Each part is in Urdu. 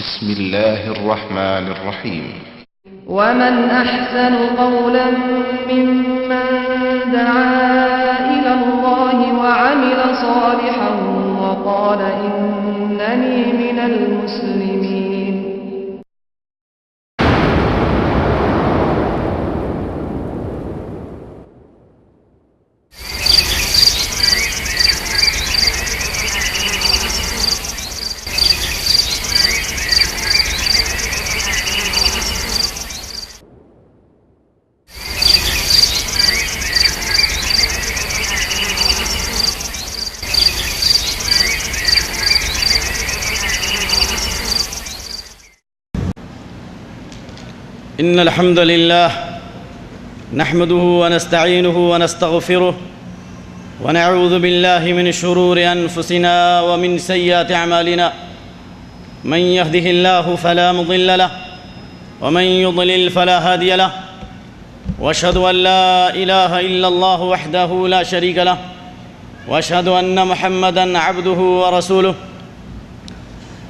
بسم الله الرحمن الرحيم. ومن أحسن قولا ممن دعا إلى الله وعمل صالحا وقال إنني من المسلمين. إن الحمد لله نحمده ونستعينه ونستغفره ونعوذ بالله من شرور أنفسنا ومن سيئات أعمالنا. من يهده الله فلا مضل له ومن يضلل فلا هادي له، وأشهد أن لا إله إلا الله وحده لا شريك له، وأشهد أن محمدًا عبده ورسوله.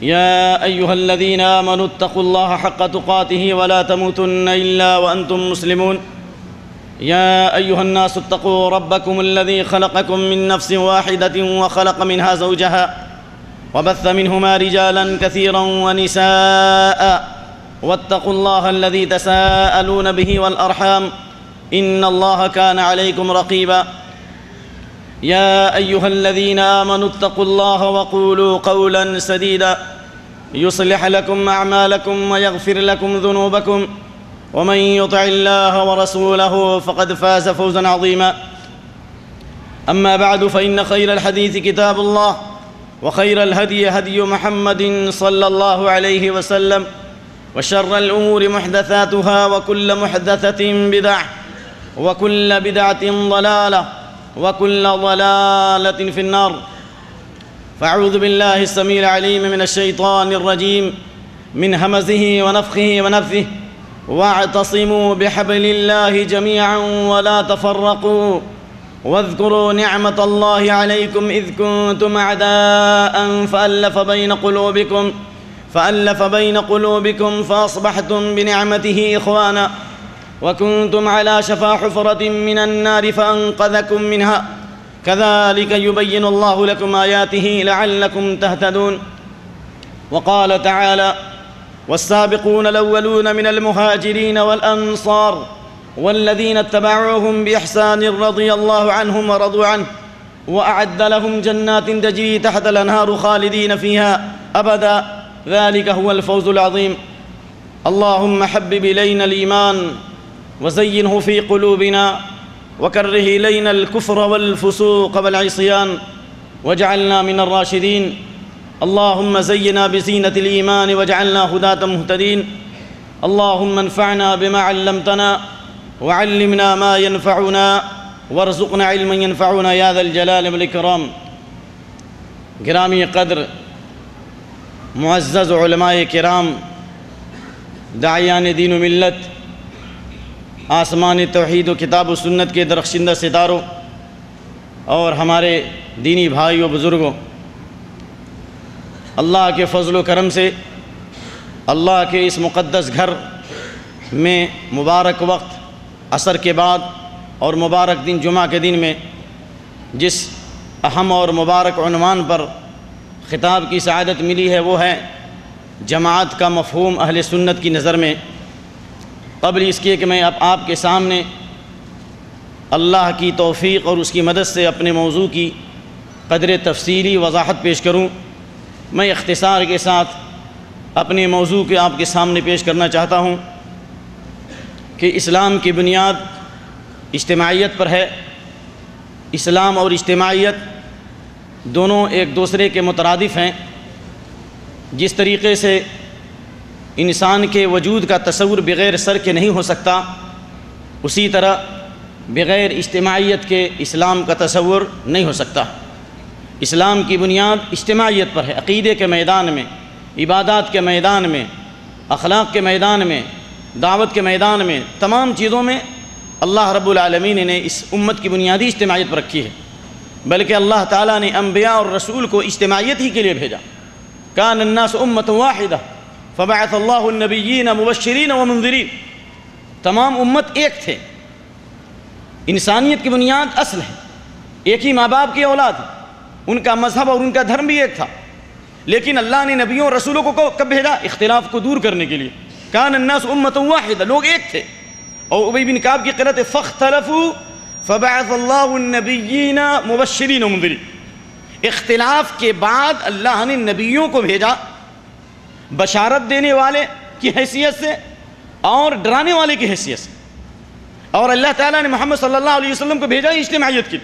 يا أيها الذين آمنوا اتقوا الله حق تقاته ولا تموتن إلا وأنتم مسلمون. يا أيها الناس اتقوا ربكم الذي خلقكم من نفس واحدة وخلق منها زوجها وبث منهما رجالا كثيرا ونساء، واتقوا الله الذي تساءلون به والأرحام إن الله كان عليكم رقيبا. يا أيها الذين آمنوا اتقوا الله وقولوا قولا سديدا يصلح لكم أعمالكم ويغفر لكم ذنوبكم، ومن يطع الله ورسوله فقد فاز فوزا عظيما. أما بعد، فإن خير الحديث كتاب الله، وخير الهدي هدي محمد صلى الله عليه وسلم، وشر الأمور محدثاتها، وكل محدثة بدعة، وكل بدعة ضلالة، وكل ضلالة في النار. فأعوذ بالله السميع العليم من الشيطان الرجيم من همزه ونفخه ونفثه. واعتصموا بحبل الله جميعا ولا تفرقوا واذكروا نعمة الله عليكم إذ كنتم أعداء فألف بين قلوبكم فأصبحتم بنعمته إخوانا، وكنتم على شفا حفرة من النار فأنقذكم منها، كذلك يبين الله لكم آياته لعلكم تهتدون. وقال تعالى: والسابقون الأولون من المهاجرين والأنصار والذين اتبعوهم بإحسان رضي الله عنهم ورضوا عنه وأعد لهم جنات تجري تحت الأنهار خالدين فيها أبدا، ذلك هو الفوز العظيم. اللهم حبب إلينا الإيمان وزينه في قلوبنا وكره إلينا الكفر والفسوق والعصيان واجعلنا من الراشدين. اللهم زينا بزينة الإيمان واجعلنا هداة مهتدين. اللهم انفعنا بما علمتنا وعلمنا ما ينفعنا وارزقنا علما ينفعنا يا ذا الجلال والإكرام. گرامی قدر معزز علماء کرام، داعیان دین و ملت، آسمان توحید و کتاب و سنت کے درخشندہ ستاروں، اور ہمارے دینی بھائی و بزرگوں، اللہ کے فضل و کرم سے اللہ کے اس مقدس گھر میں مبارک وقت عصر کے بعد اور مبارک دن جمعہ کے دن میں جس اہم اور مبارک عنوان پر خطاب کی سعادت ملی ہے وہ ہے جماعت کا مفہوم اہل سنت کی نظر میں۔ قبل اس کے کہ میں اب آپ کے سامنے اللہ کی توفیق اور اس کی مدد سے اپنے موضوع کی قدر تفصیلی وضاحت پیش کروں، میں اختصار کے ساتھ اپنے موضوع کے آپ کے سامنے پیش کرنا چاہتا ہوں کہ اسلام کی بنیاد اجتماعیت پر ہے۔ اسلام اور اجتماعیت دونوں ایک دوسرے کے مترادف ہیں۔ جس طریقے سے انسان کے وجود کا تصور بغیر سر کے نہیں ہو سکتا، اسی طرح بغیر اجتماعیت کے اسلام کا تصور نہیں ہو سکتا۔ اسلام کی بنیاد اجتماعیت پر ہے، عقیدے کے میدان میں، عبادات کے میدان میں، اخلاق کے میدان میں، دعوت کے میدان میں، تمام چیزوں میں اللہ رب العالمین نے اس امت کی بنیادی اجتماعیت پر رکھی ہے۔ بلکہ اللہ تعالیٰ نے انبیاء اور رسول کو اجتماعیت ہی کے لیے بھیجا۔ کان الناس امۃ واحدہ، فبعث اللہ النبیین مبشرین ومنذرین، تمام امت ایک تھے، انسانیت کی بنیاد اصل ہے، ایک ہی ماں باپ کی اولاد ہے، ان کا مذہب اور ان کا دھرم بھی ایک تھا، لیکن اللہ نے نبیوں اور رسولوں کو کب بھیجا؟ اختلاف کو دور کرنے کے لیے۔ کان الناس امۃ واحدہ، لوگ ایک تھے۔ اور ابی بن کعب کی قرأت فاختلفوا فبعث اللہ النبیین مبشرین ومنذرین، اختلاف کے بعد اللہ نے نبیوں کو بھیجا بشارت دینے والے کی حیثیت سے اور ڈرانے والے کی حیثیت سے، اور اللہ تعالیٰ نے محمد صلی اللہ علیہ وسلم کو بھیجا اجتماعیت کی۔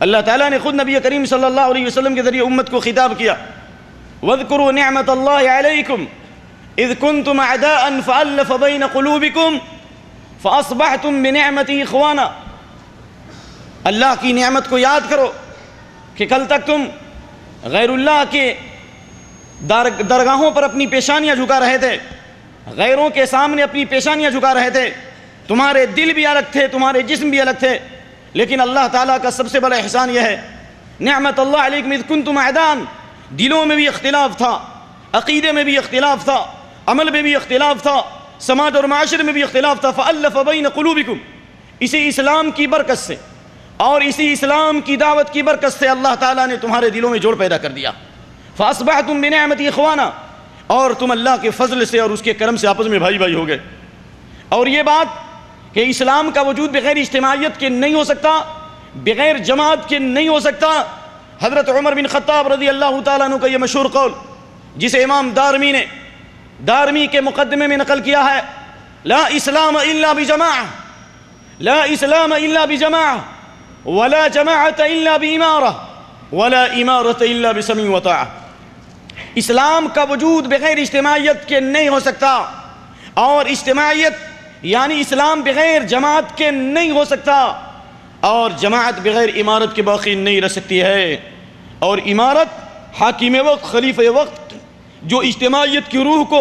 اللہ تعالیٰ نے خود نبی کریم صلی اللہ علیہ وسلم کے ذریعے امت کو خطاب کیا، وَاذْكُرُوا نِعْمَةَ اللَّهِ عَلَيْكُمْ اِذْ كُنْتُمْ أَعْدَاءً فَأَلَّفَ بَيْنَ قُلُوبِكُمْ فَأَصْبَحْتُمْ بِنِعْمَتِهِ إِخْوَانًا، اللہ کی نعمت کو یاد کرو کہ کل تک تم غیر اللہ کے درگاہوں پر اپنی پیشانیاں جھکا رہے تھے، غیروں کے سامنے اپنی پیشانیاں جھکا رہے تھے، تمہارے دل بھی الگ تھے، تمہارے جسم بھی الگ تھے، لیکن اللہ تعالیٰ کا سب سے بڑا احسان یہ ہے، نعمت اللہ علیکم اذ کنتم اعداء، دلوں میں بھی اختلاف تھا، عقیدے میں بھی اختلاف تھا، عمل میں بھی اختلاف تھا، سماج اور معاشرے میں بھی اختلاف تھا، فألف بین قلوبکم، اسی اسلام کی برکت سے اور اسی اسلام کی دعوت کی برکت سے اللہ تعالیٰ نے تمہارے دلوں میں جوڑ پیدا کر دیا، فأصبحتم بنعمتی اخوانا، اور تم اللہ کے فضل سے اور اس کے کرم سے آپس میں بھائی بھائی ہو گئے۔ اور یہ بات کہ اسلام کا وجود بغیر اجتماعیت کے نہیں ہو سکتا، بغیر جماعت کے نہیں ہو سکتا، حضرت عمر بن خطاب رضی اللہ تعالیٰ عنہ کا یہ مشہور قول جسے امام دارمی کے مقدمے میں نقل کیا ہے، لا اسلام الا بجماعہ، لا اسلام الا بجماعہ، ولا جماعت الا بامارہ، ولا امارت الا بسمع وطاعہ۔ اسلام کا وجود بغیر اجتماعیت کے نہیں ہو سکتا، اور اجتماعیت یعنی اسلام بغیر جماعت کے نہیں ہو سکتا، اور جماعت بغیر امارت کے باقی نہیں رہ سکتی ہے، اور امارت حاکم وقت، خلیفہ وقت جو اجتماعیت کی روح کو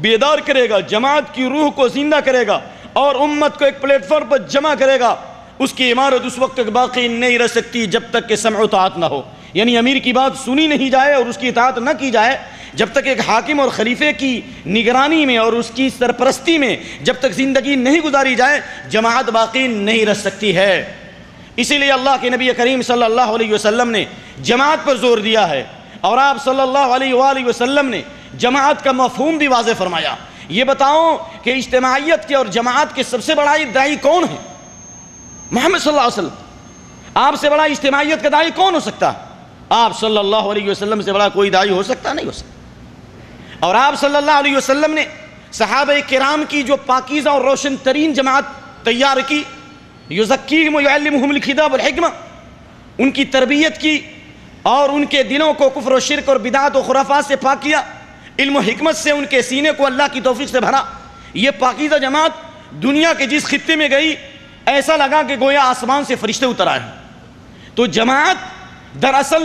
بیدار کرے گا، جماعت کی روح کو زندہ کرے گا اور امت کو ایک پلیٹ فارم پر جمع کرے گا، اس کی عمارت اس وقت تک باقی نہیں رہ سکتی جب تک کہ سمع و طاعت نہ ہو، یعنی امیر کی بات سنی نہیں جائے اور اس کی اطاعت نہ کی جائے، جب تک ایک حاکم اور خلیفے کی نگرانی میں اور اس کی سرپرستی میں جب تک زندگی نہیں گزاری جائے، جماعت باقی نہیں رہ سکتی ہے۔ اسی لیے اللہ کے نبی کریم صلی اللہ علیہ وسلم نے جماعت پر زور دیا ہے، اور آپ صلی اللہ علیہ وآلہ وسلم نے جماعت کا مفہوم بھی واضح فرمایا۔ یہ بتاؤ کہ اجتماعیت کے اور جماعت کے سب سے بڑا داعی کون ہے؟ محمد صلی اللہ علیہ وسلم۔ آپ سے بڑا اجتماعیت کا داعی کون ہو سکتا؟ آپ صلی اللہ علیہ وسلم سے بڑا کوئی داعی ہو سکتا؟ نہیں ہو سکتا۔ اور آپ صلی اللہ علیہ وسلم نے صحابہ کرام کی جو پاکیزہ اور روشن ترین جماعت تیار کی، یزکیہم ویعلمہم الکتاب والحکمہ، ان کی تربیت کی اور ان کے دلوں کو کفر و شرک اور بدعت و خرافات سے پاک کیا، علم و حکمت سے ان کے سینے کو اللہ کی توفیق سے بھرا۔ یہ پاکیزہ جماعت دنیا کے جس خطے میں گئی ایسا لگا کہ گویا آسمان سے فرشتے اتر آئے ہیں۔ تو جماعت دراصل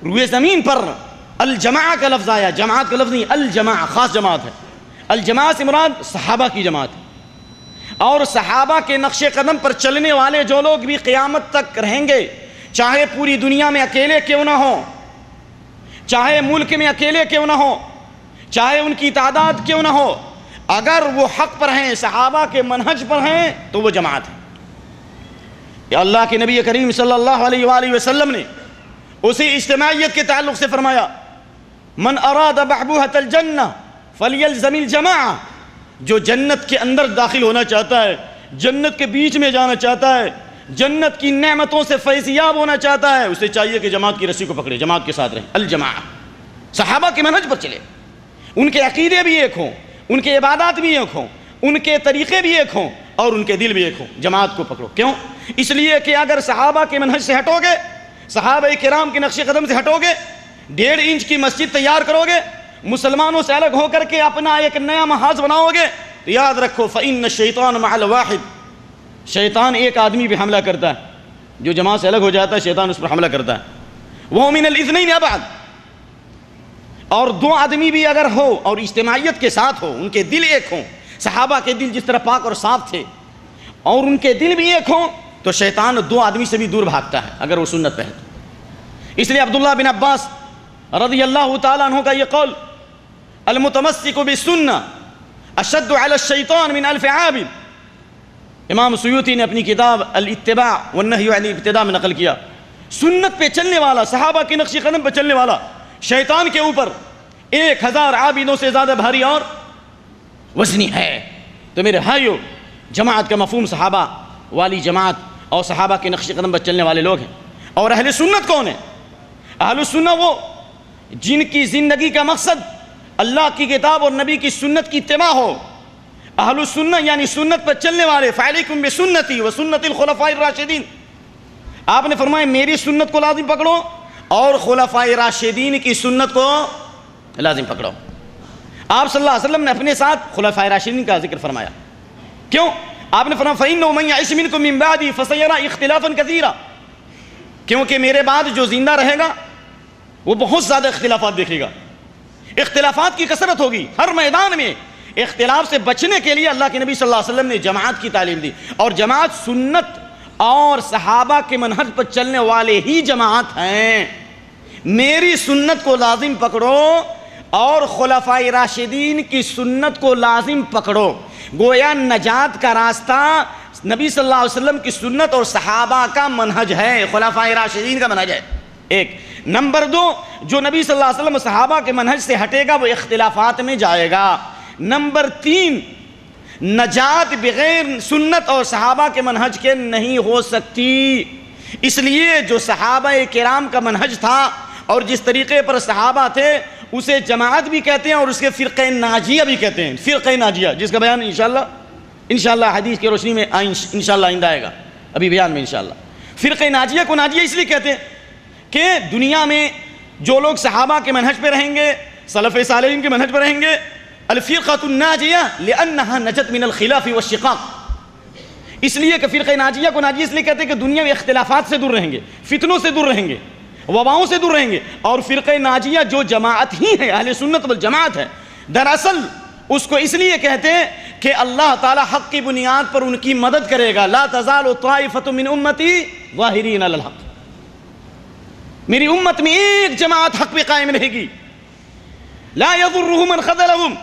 روئے زمین پر الجماع کا لفظ آیا، جماعت کا لفظ نہیں، الجماع خاص جماعت ہے۔ الجماع سے مراد صحابہ کی جماعت ہے، اور صحابہ کے نقش قدم پر چلنے والے جو لوگ بھی قیامت تک رہیں گے، چاہے پوری دنیا میں اکیلے کیوں نہ ہوں، چاہے ملک میں اکیلے کیوں نہ ہوں، چاہے ان کی تعداد کیوں نہ ہو، اگر وہ حق پر ہیں، صحابہ کے منہج پر ہیں، تو وہ جماعت ہے۔ کہ اللہ کے نبی کریم صلی اللہ علیہ وآلہ وسلم نے اسی اجتماعیت کے تعلق سے فرمایا، من اراد بحبوحۃ الجنہ فلیلزم الجماعہ، جو جنت کے اندر داخل ہونا چاہتا ہے، جنت کے بیچ میں جانا چاہتا ہے، جنت کی نعمتوں سے فیضیاب ہونا چاہتا ہے، اسے چاہیے کہ جماعت کی رسی کو پکڑے، جماعت کے ساتھ رہیں۔ الجماعہ، صحابہ کے منہج پر چلے، ان کے عقیدے بھی ایک ہوں، ان کے عبادات بھی ایک ہوں، ان کے طریقے بھی ایک ہوں، اور ان کے دل بھی ایک ہوں۔ جماعت کو پکڑو، کیوں؟ اس لیے کہ اگر صحابہ کے منہج سے ہٹو گے، صحابہ کرام کے نقش قدم سے ہٹو گے، 1.5 انچ کی مسجد تیار کرو گے، مسلمانوں سے الگ ہو کر کے اپنا ایک نیا محاذ بناؤ گے، تو یاد رکھو فَإِنَّ الشَّيْطَانَ مَعَ الْوَاحِدِ، شیطان ایک آدمی پہ حملہ کرتا ہے، جو جماعت سے الگ ہو جاتا ہے شیطان اس پر حملہ کرتا ہے۔ وہ مِنَ الْإِثْنَيْنِ أَبْعَدَ، اور 2 آدمی بھی اگر ہو اور اجتماعیت کے ساتھ ہو، ان کے دل ایک ہوں، صحابہ کے دل جس طرح پاک اور صاف تھے اور ان کے دل بھی ایک ہوں، تو شیطان 2 آدمی سے بھی دور بھاگتا ہے اگر وہ سنت پہ ہے تو۔ اس لیے عبداللہ بن عباس رضی اللہ تعالیٰ عنہ کا یہ قول المتمسک بالسنہ اشد علی الشیطان من الف عابد. امام سیوطی نے اپنی کتاب الاتباع والنہی عن الابتداء میں نقل کیا، سنت پہ چلنے والا، صحابہ کے نقش قدم پہ چلنے والا شیطان کے اوپر 1000 عابدوں سے زیادہ بھاری اور وزنی ہے. تو میرے بھائیو، جماعت کا مفہوم صحابہ والی جماعت اور صحابہ کے نقش قدم پر چلنے والے لوگ ہیں. اور اہل سنت کون ہیں؟ اہل سنت وہ جن کی زندگی کا مقصد اللہ کی کتاب اور نبی کی سنت کی اتباع ہو. اہل سنت یعنی سنت پر چلنے والے. فعلیکم بسنتی و سنت الخلفاء الراشدین. آپ نے فرمایا میری سنت کو لازم پکڑو اور خلفاء راشدین کی سنت کو لازم پکڑو. آپ صلی اللہ علیہ وسلم نے اپنے ساتھ خلفاء راشدین کا ذکر فرمایا. کیوں؟ آپ نے فرمایا فَإِنَّهُ مَن يَعِشْ مِنْكُم مِّن بَعْدِي فَسَيَرَىٰ اخْتِلَافًا كَثِيرًا. کیونکہ میرے بعد جو زندہ رہے گا وہ بہت زیادہ اختلافات دیکھے گا. اختلافات کی کثرت ہوگی ہر میدان میں. اختلاف سے بچنے کے لیے اللہ کے نبی صلی اللہ علیہ وسلم نے جماعت کی تعلیم دی. اور جماعت سنت اور صحابہ کے منہج پر چلنے والے ہی جماعت ہیں. میری سنت کو لازم پکڑو اور خلفاء راشدین کی سنت کو لازم پکڑو. گویا نجات کا راستہ نبی صلی اللہ علیہ وسلم کی سنت اور صحابہ کا منہج ہے، خلفاء راشدین کا منہج ہے. ایک. نمبر 2، جو نبی صلی اللہ علیہ وسلم صحابہ کے منہج سے ہٹے گا وہ اختلافات میں جائے گا. نمبر 3، نجات بغیر سنت اور صحابہ کے منہج کے نہیں ہو سکتی. اس لیے جو صحابہ کرام کا منہج تھا اور جس طریقے پر صحابہ تھے اسے جماعت بھی کہتے ہیں اور اس کے فرقہ ناجیہ بھی کہتے ہیں. فرقہ ناجیہ جس کا بیان انشاءاللہ حدیث کی روشنی میں انشاءاللہ آئندہ آئے گا، ابھی بیان میں انشاءاللہ. فرقہ ناجیہ کو ناجیہ اس لیے کہتے ہیں کہ دنیا میں جو لوگ صحابہ کے منہج پہ رہیں گے، سلف صالحین کے منہج پہ رہیں گے، الفرقۃ الناجیہ لأنها نجت من الخلاف والشقاق. اس لیے کہ فرقہ ناجیہ کو ناجیہ اس لیے کہتے ہیں کہ دنیا میں اختلافات سے دور رہیں گے، فتنوں سے دور رہیں گے، وباؤں سے دور رہیں گے. اور فرقہ ناجیہ جو جماعت ہی ہے، اہل سنت والجماعت ہے، دراصل اس کو اس لیے کہتے ہیں کہ اللہ تعالی حق کی بنیاد پر ان کی مدد کرے گا. لا تزال طائفۃ من امتی ظاہرین علی الحق. میری امت میں ایک جماعت حق پہ قائم رہے گی. لا یضرهم من خذلهم.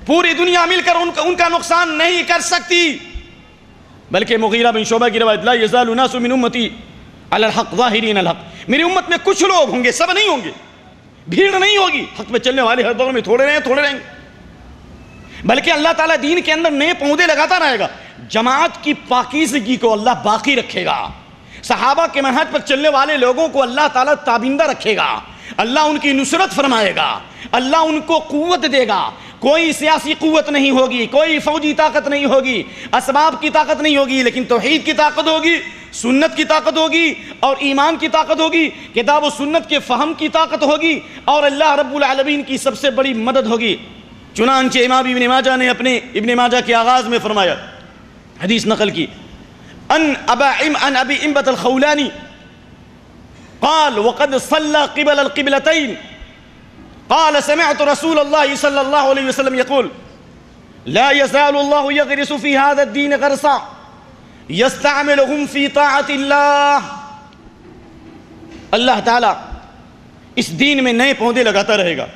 پوری دنیا مل کر ان کا نقصان نہیں کر سکتی. بلکہ مغیرہ بن شعبہ کی روایت لا یزال الناس من امتی علی الحق ظاہرین علی الحق. میری امت میں کچھ لوگ ہوں گے، سب نہیں ہوں گے، بھیڑ نہیں ہوگی. حق پہ چلنے والے ہر دور میں تھوڑے رہیں گے، بلکہ اللہ تعالیٰ دین کے اندر نئے پودے لگاتا رہے گا. جماعت کی پاکیزگی کو اللہ باقی رکھے گا. صحابہ کے منہج پر چلنے والے لوگوں کو اللہ تعالیٰ تابندہ رکھے گا. اللہ ان کی نصرت فرمائے گا. اللہ ان کو قوت دے گا. کوئی سیاسی قوت نہیں ہوگی، کوئی فوجی طاقت نہیں ہوگی، اسباب کی طاقت نہیں ہوگی، لیکن توحید کی طاقت ہوگی، سنت کی طاقت ہوگی اور ایمان کی طاقت ہوگی، کتاب و سنت کے فہم کی طاقت ہوگی اور اللہ رب العالمین کی سب سے بڑی مدد ہوگی. چنانچہ امام ابن ماجہ نے اپنے ابن ماجہ کے آغاز میں فرمایا، حدیث نقل کی، ان ابی انبت الخولانی قال وقد صلى قبل القبلتين قال سمعت رسول الله صلى الله عليه وسلم يقول لا يزال الله يغرس في هذا الدين غرسا يستعملهم في طاعة الله. اللہ تعالیٰ اس دین میں نئے پودے لگاتا رہے گا.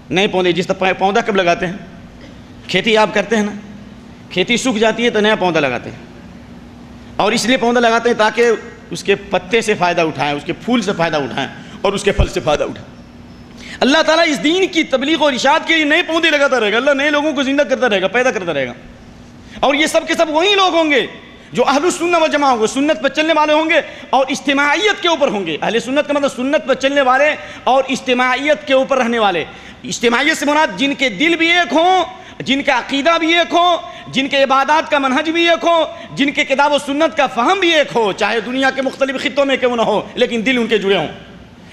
نئے پودے، جس طرح پودا کب لگاتے ہیں؟ کھیتی آپ کرتے ہیں نا، کھیتی سوکھ جاتی ہے تو نیا پودا لگاتے ہیں. اور اس لیے پودا لگاتے ہیں تاکہ اس کے پتے سے فائدہ اٹھائیں، اس کے پھول سے فائدہ اٹھائیں اور اس کے پھل سے فائدہ اٹھائیں. اللہ تعالیٰ اس دین کی تبلیغ اور ارشاد کے لیے نئے پودے لگاتا رہے گا. اللہ نئے لوگوں کو زندہ کرتا رہے گا، پیدا کرتا رہے گا. اور یہ سب کے سب وہی لوگ ہوں گے جو اہل السنت والجماعت ہوں گے، سنت پر چلنے والے ہوں گے اور اجتماعیت کے اوپر ہوں گے. اہل سنت کا مطلب سنت پر چلنے والے اور اجتماعیت کے اوپر رہنے والے. اجتماعیت سے مراد جن کے دل بھی ایک ہوں، جن کا عقیدہ بھی ایک ہو، جن کے عبادات کا منہج بھی ایک ہو، جن کے کتاب و سنت کا فہم بھی ایک ہو، چاہے دنیا کے مختلف خطوں میں کیوں نہ ہو لیکن دل ان کے جڑے ہوں.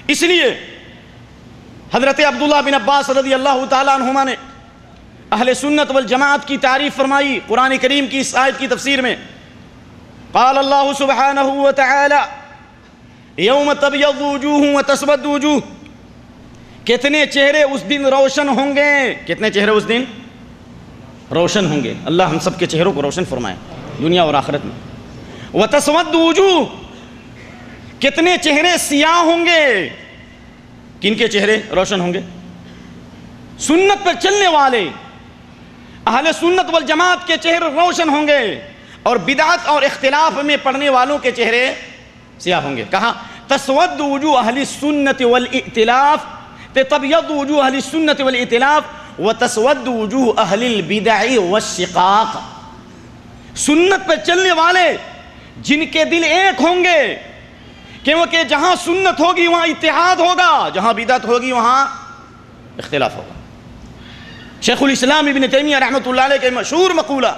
اس لیے حضرت عبداللہ بن عباس رضی اللہ تعالیٰ عنہما نے اہل سنت والجماعت کی تعریف فرمائی قرآن کریم کی اس آیت کی تفسیر میں. قال اللہ سبحانہ وتعالی یوم تبیض وجوہ وتسود وجوہ. کتنے چہرے اس دن روشن ہوں گے، کتنے چہرے اس دن روشن ہوں گے. اللہ ہم سب کے چہروں کو روشن فرمائے دنیا اور آخرت میں. وتسود وجوہ، کتنے چہرے سیاہ ہوں گے. کن کے چہرے روشن ہوں گے؟ سنت پر چلنے والے اہل سنت والجماعت کے چہرے روشن ہوں گے اور بدعت اور اختلاف میں پڑنے والوں کے چہرے سیاہ ہوں گے. کہا تسود وجوہ اہل السنت والائتلاف، تبیض وجوہ اہل السنت والائتلاف وتسود وجوہ اہل البدع والشقاق. سنت پر چلنے والے جن کے دل ایک ہوں گے، کیونکہ جہاں سنت ہوگی وہاں اتحاد ہوگا، جہاں بدعت ہوگی وہاں اختلاف ہوگا. شیخ الاسلام ابن تیمیہ رحمۃ اللہ علیہ کے مشہور مقولہ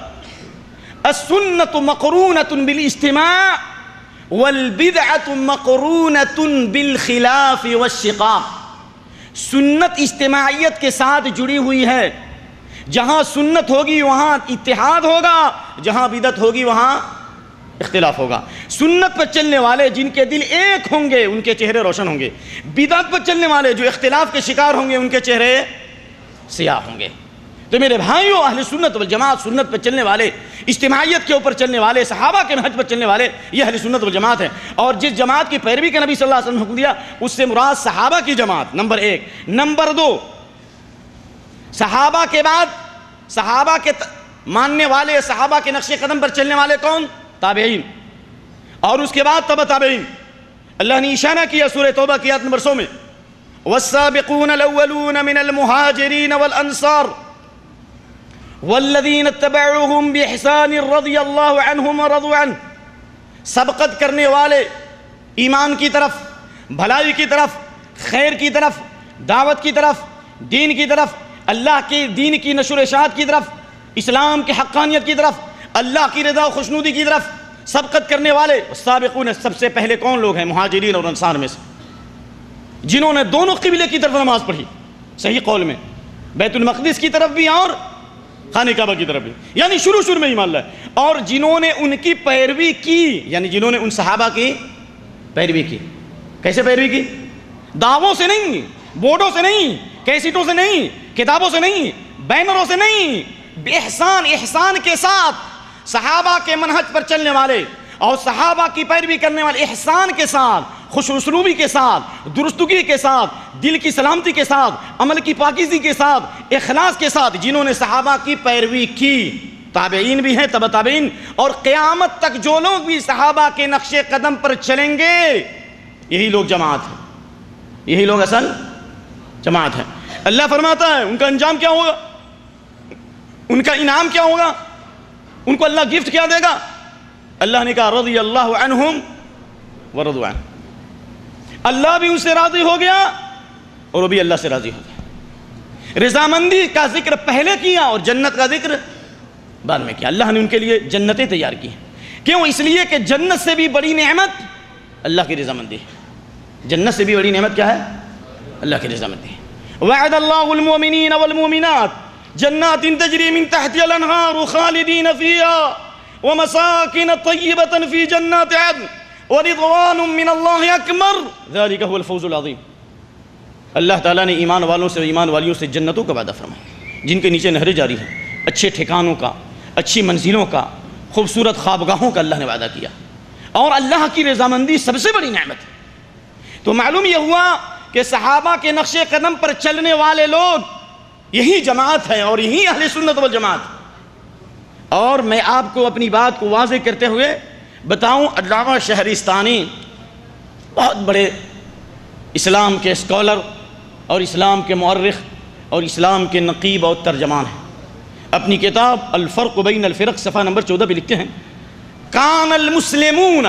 السنت مقرونۃ بالاجتماع والبدعۃ مقرونۃ بالخلاف والشقاق. سنت اجتماعیت کے ساتھ جڑی ہوئی ہے، جہاں سنت ہوگی وہاں اتحاد ہوگا، جہاں بدعت ہوگی وہاں اختلاف ہوگا. سنت پر چلنے والے جن کے دل ایک ہوں گے ان کے چہرے روشن ہوں گے، بدعت پر چلنے والے جو اختلاف کے شکار ہوں گے ان کے چہرے سیاہ ہوں گے. تو میرے بھائیوں، اہل سنت والجماعت، سنت پر چلنے والے، اجتماعیت کے اوپر چلنے والے، صحابہ کے منہج پر چلنے والے، یہ اہل سنت والجماعت ہے. اور جس جماعت کی پیروی کا نبی صلی اللہ علیہ وسلم نے حکم دیا اس سے مراد صحابہ کی جماعت نمبر 1. نمبر 2، صحابہ کے بعد صحابہ کے ماننے والے، صحابہ کے نقش قدم پر چلنے والے کون؟ تابعین. اور اس کے بعد تبع تابعین. اللہ نے اشارہ کیا سورہ توبہ کی آیت نمبر 100 میں والسابقون الاولون من المہاجرین والانصار والذین اتبعوهم باحسان رضی اللہ عنہم ورضوا عنہ. سبقت کرنے والے ایمان کی طرف، بھلائی کی طرف، خیر کی طرف، دعوت کی طرف، دین کی طرف، اللہ کے دین کی نشر و اشاعت کی طرف، اسلام کی حقانیت کی طرف، اللہ کی رضا و خوشنودی کی طرف سبقت کرنے والے. سابقون سب سے پہلے کون لوگ ہیں؟ مہاجرین اور انصار میں سے، جنہوں نے دونوں قبلے کی طرف نماز پڑھی، صحیح قول میں بیت المقدس کی طرف بھی اور خانہ کعبہ کی طرف بھی، یعنی شروع میں ایمان لائے. اور جنہوں نے ان کی پیروی کی، یعنی جنہوں نے ان صحابہ کی پیروی کی. کیسے پیروی کی؟ دعووں سے نہیں، بورڈوں سے نہیں، کیسٹوں سے نہیں، کتابوں سے نہیں، بینروں سے نہیں، احسان، احسان کے ساتھ صحابہ کے منہج پر چلنے والے اور صحابہ کی پیروی کرنے والے، احسان کے ساتھ، خوش اسلوبی کے ساتھ، درستگی کے ساتھ، دل کی سلامتی کے ساتھ، عمل کی پاکیزگی کے ساتھ، اخلاص کے ساتھ جنہوں نے صحابہ کی پیروی کی. تابعین بھی ہیں، تبع تابعین، اور قیامت تک جو لوگ بھی صحابہ کے نقش قدم پر چلیں گے یہی لوگ جماعت ہیں، یہی لوگ اصل جماعت ہیں. اللہ فرماتا ہے ان کا انجام کیا ہوگا، ان کا انعام کیا ہوگا، ان کو اللہ گفٹ کیا دے گا؟ اللہ نے کہا رضی اللہ عنہم ورضوا عنہ. اللہ بھی ان سے راضی ہو گیا اور وہ بھی اللہ سے راضی ہو گیا. رضامندی کا ذکر پہلے کیا اور جنت کا ذکر بعد میں کیا. اللہ نے ان کے لیے جنتیں تیار کی ہیں. کیوں؟ اس لیے کہ جنت سے بھی بڑی نعمت اللہ کی رضامندی ہے. جنت سے بھی بڑی نعمت کیا ہے؟ اللہ کی رضامندی ہے. وعد اللہ المؤمنین والمؤمنات جنات تجری من تحتها الانہار خالدین فیہا ومساکن طیبة فی جنات عدن ورضوان من اللہ اکبر ذالک هو الفوز العظیم. اللہ تعالیٰ نے ایمان والوں سے، ایمان والیوں سے جنتوں کا وعدہ فرمایا جن کے نیچے نہریں جاری ہیں، اچھے ٹھکانوں کا، اچھی منزلوں کا، خوبصورت خوابگاہوں کا اللہ نے وعدہ کیا. اور اللہ کی رضامندی سب سے بڑی نعمت ہے. تو معلوم یہ ہوا کہ صحابہ کے نقش قدم پر چلنے والے لوگ یہی جماعت ہے اور یہی اہل سنت والجماعت. اور میں آپ کو اپنی بات کو واضح کرتے ہوئے بتاؤں، علامہ شہرستانی بہت بڑے اسلام کے اسکالر اور اسلام کے مورخ اور اسلام کے نقیب اور ترجمان ہیں. اپنی کتاب الفرق بین الفرق صفحہ نمبر 14 پہ لکھتے ہیں کان المسلمون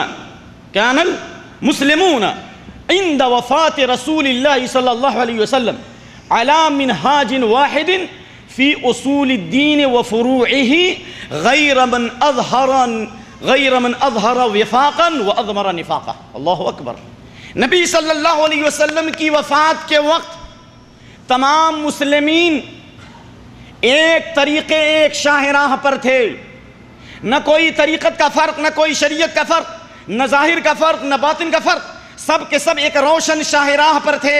عند وفات رسول اللہ صلی اللہ علیہ وسلم على منهاج واحد في اصول الدين وفروعه غير من اظهر وفاقا واضمر نفاقا. اللہ اکبر. نبی صلی اللہ علیہ وسلم کی وفات کے وقت تمام مسلمین ایک طریقے، ایک شاہراہ پر تھے. نہ کوئی طریقت کا فرق، نہ کوئی شریعت کا فرق، نہ ظاہر کا فرق، نہ باطن کا فرق. سب کے سب ایک روشن شاہراہ پر تھے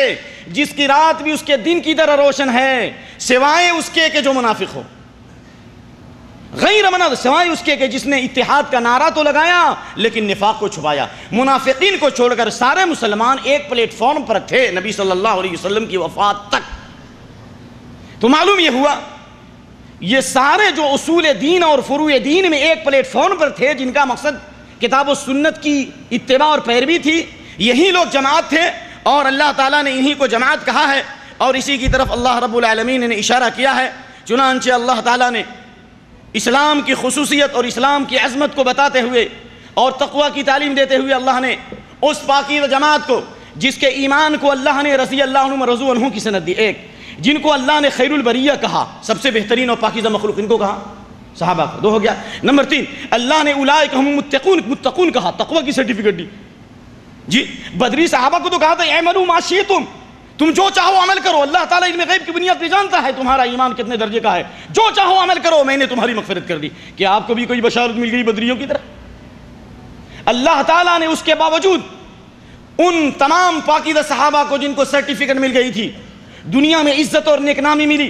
جس کی رات بھی اس کے دن کی طرح روشن ہے، سوائے اس کے کہ جو منافق ہو. غیر منافق، سوائے اس کے کہ جس نے اتحاد کا نعرہ تو لگایا لیکن نفاق کو چھپایا. منافقین کو چھوڑ کر سارے مسلمان ایک پلیٹ فارم پر تھے نبی صلی اللہ علیہ وسلم کی وفات تک. تو معلوم یہ ہوا یہ سارے جو اصول دین اور فروع دین میں ایک پلیٹ فارم پر تھے، جن کا مقصد کتاب و سنت کی اتباع اور پیروی تھی، یہی لوگ جماعت تھے، اور اللہ تعالیٰ نے انہی کو جماعت کہا ہے، اور اسی کی طرف اللہ رب العالمین نے اشارہ کیا ہے۔ چنانچہ اللہ تعالیٰ نے اسلام کی خصوصیت اور اسلام کی عظمت کو بتاتے ہوئے اور تقوی کی تعلیم دیتے ہوئے اللہ نے اس پاکیزہ جماعت کو، جس کے ایمان کو اللہ نے رضی اللہ عنہم رضوا عنہ کی سند دی، ایک جن کو اللہ نے خیر البریہ کہا، سب سے بہترین اور پاکیزہ مخلوق، ان کو کہا صحابہ کو، دو ہو گیا۔ نمبر 3 اللہ نے اولئک ہم متقون کہا، تقوی کی سرٹیفکیٹ دی۔ جی بدری صحابہ کو تو کہا تھا اعملوا ما شئتم، تم جو چاہو عمل کرو، اللہ تعالیٰ علم غیب کی بنیاد پہ جانتا ہے تمہارا ایمان کتنے درجے کا ہے، جو چاہو عمل کرو، میں نے تمہاری مغفرت کر دی۔ کیا آپ کو بھی کوئی بشارت مل گئی بدریوں کی طرح؟ اللہ تعالیٰ نے اس کے باوجود ان تمام پاکیزہ صحابہ کو، جن کو سرٹیفکیٹ مل گئی تھی، دنیا میں عزت اور نیک نامی ملی،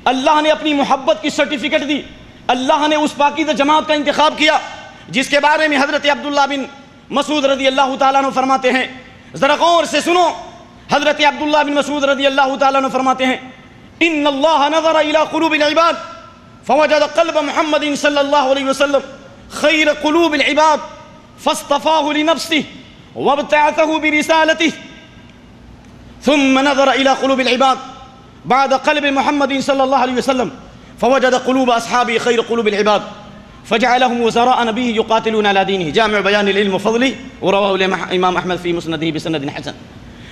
اللہ نے اپنی محبت کی سرٹیفکیٹ دی، اللہ نے اس پاکیزہ جماعت کا انتخاب کیا، جس کے بارے میں حضرت عبداللہ بن مسعود رضی اللہ تعالیٰ عنہ فرماتے ہیں، ذرا غور سے سنو، حضرت عبداللہ بن مسعود رضی اللہ تعالیٰ عنہ فرماتے ہیں ان اللہ نظر الى قلوب العباد فوجد قلب محمد صلی اللہ علیہ وسلم خیر قلوب العباد فاصطفاه لنفسه وابتعثه برسالته ثم نظر الى قلوب العباد بعد قلب محمد صلی اللہ علیہ وسلم فوجد قلوب اصحابه خیر قلوب العباد فجعلهم وزراء نبيه يقاتلون على دينه جامع بيان العلم وفضله ورواه الامام احمد في مسنده بسند حسن۔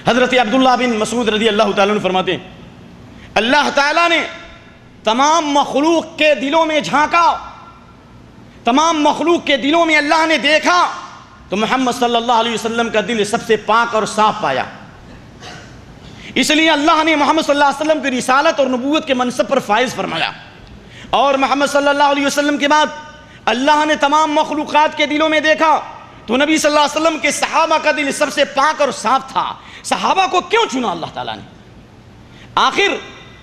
حضرت عبداللہ بن مسعود رضی اللہ تعالیٰ عنہ فرماتے ہیں اللہ تعالیٰ نے تمام مخلوق کے دلوں میں جھانکا، تمام مخلوق کے دلوں میں اللہ نے دیکھا تو محمد صلی اللہ علیہ وسلم کا دل سب سے پاک اور صاف پایا، اس لیے اللہ نے محمد صلی اللہ علیہ وسلم کی رسالت اور نبوت کے منصب پر فائز فرمایا، اور محمد صلی اللہ علیہ وسلم کے بعد اللہ نے تمام مخلوقات کے دلوں میں دیکھا تو نبی صلی اللہ علیہ وسلم کے صحابہ کا دل سب سے پاک اور صاف تھا۔ صحابہ کو کیوں چنا اللہ تعالیٰ نے؟ آخر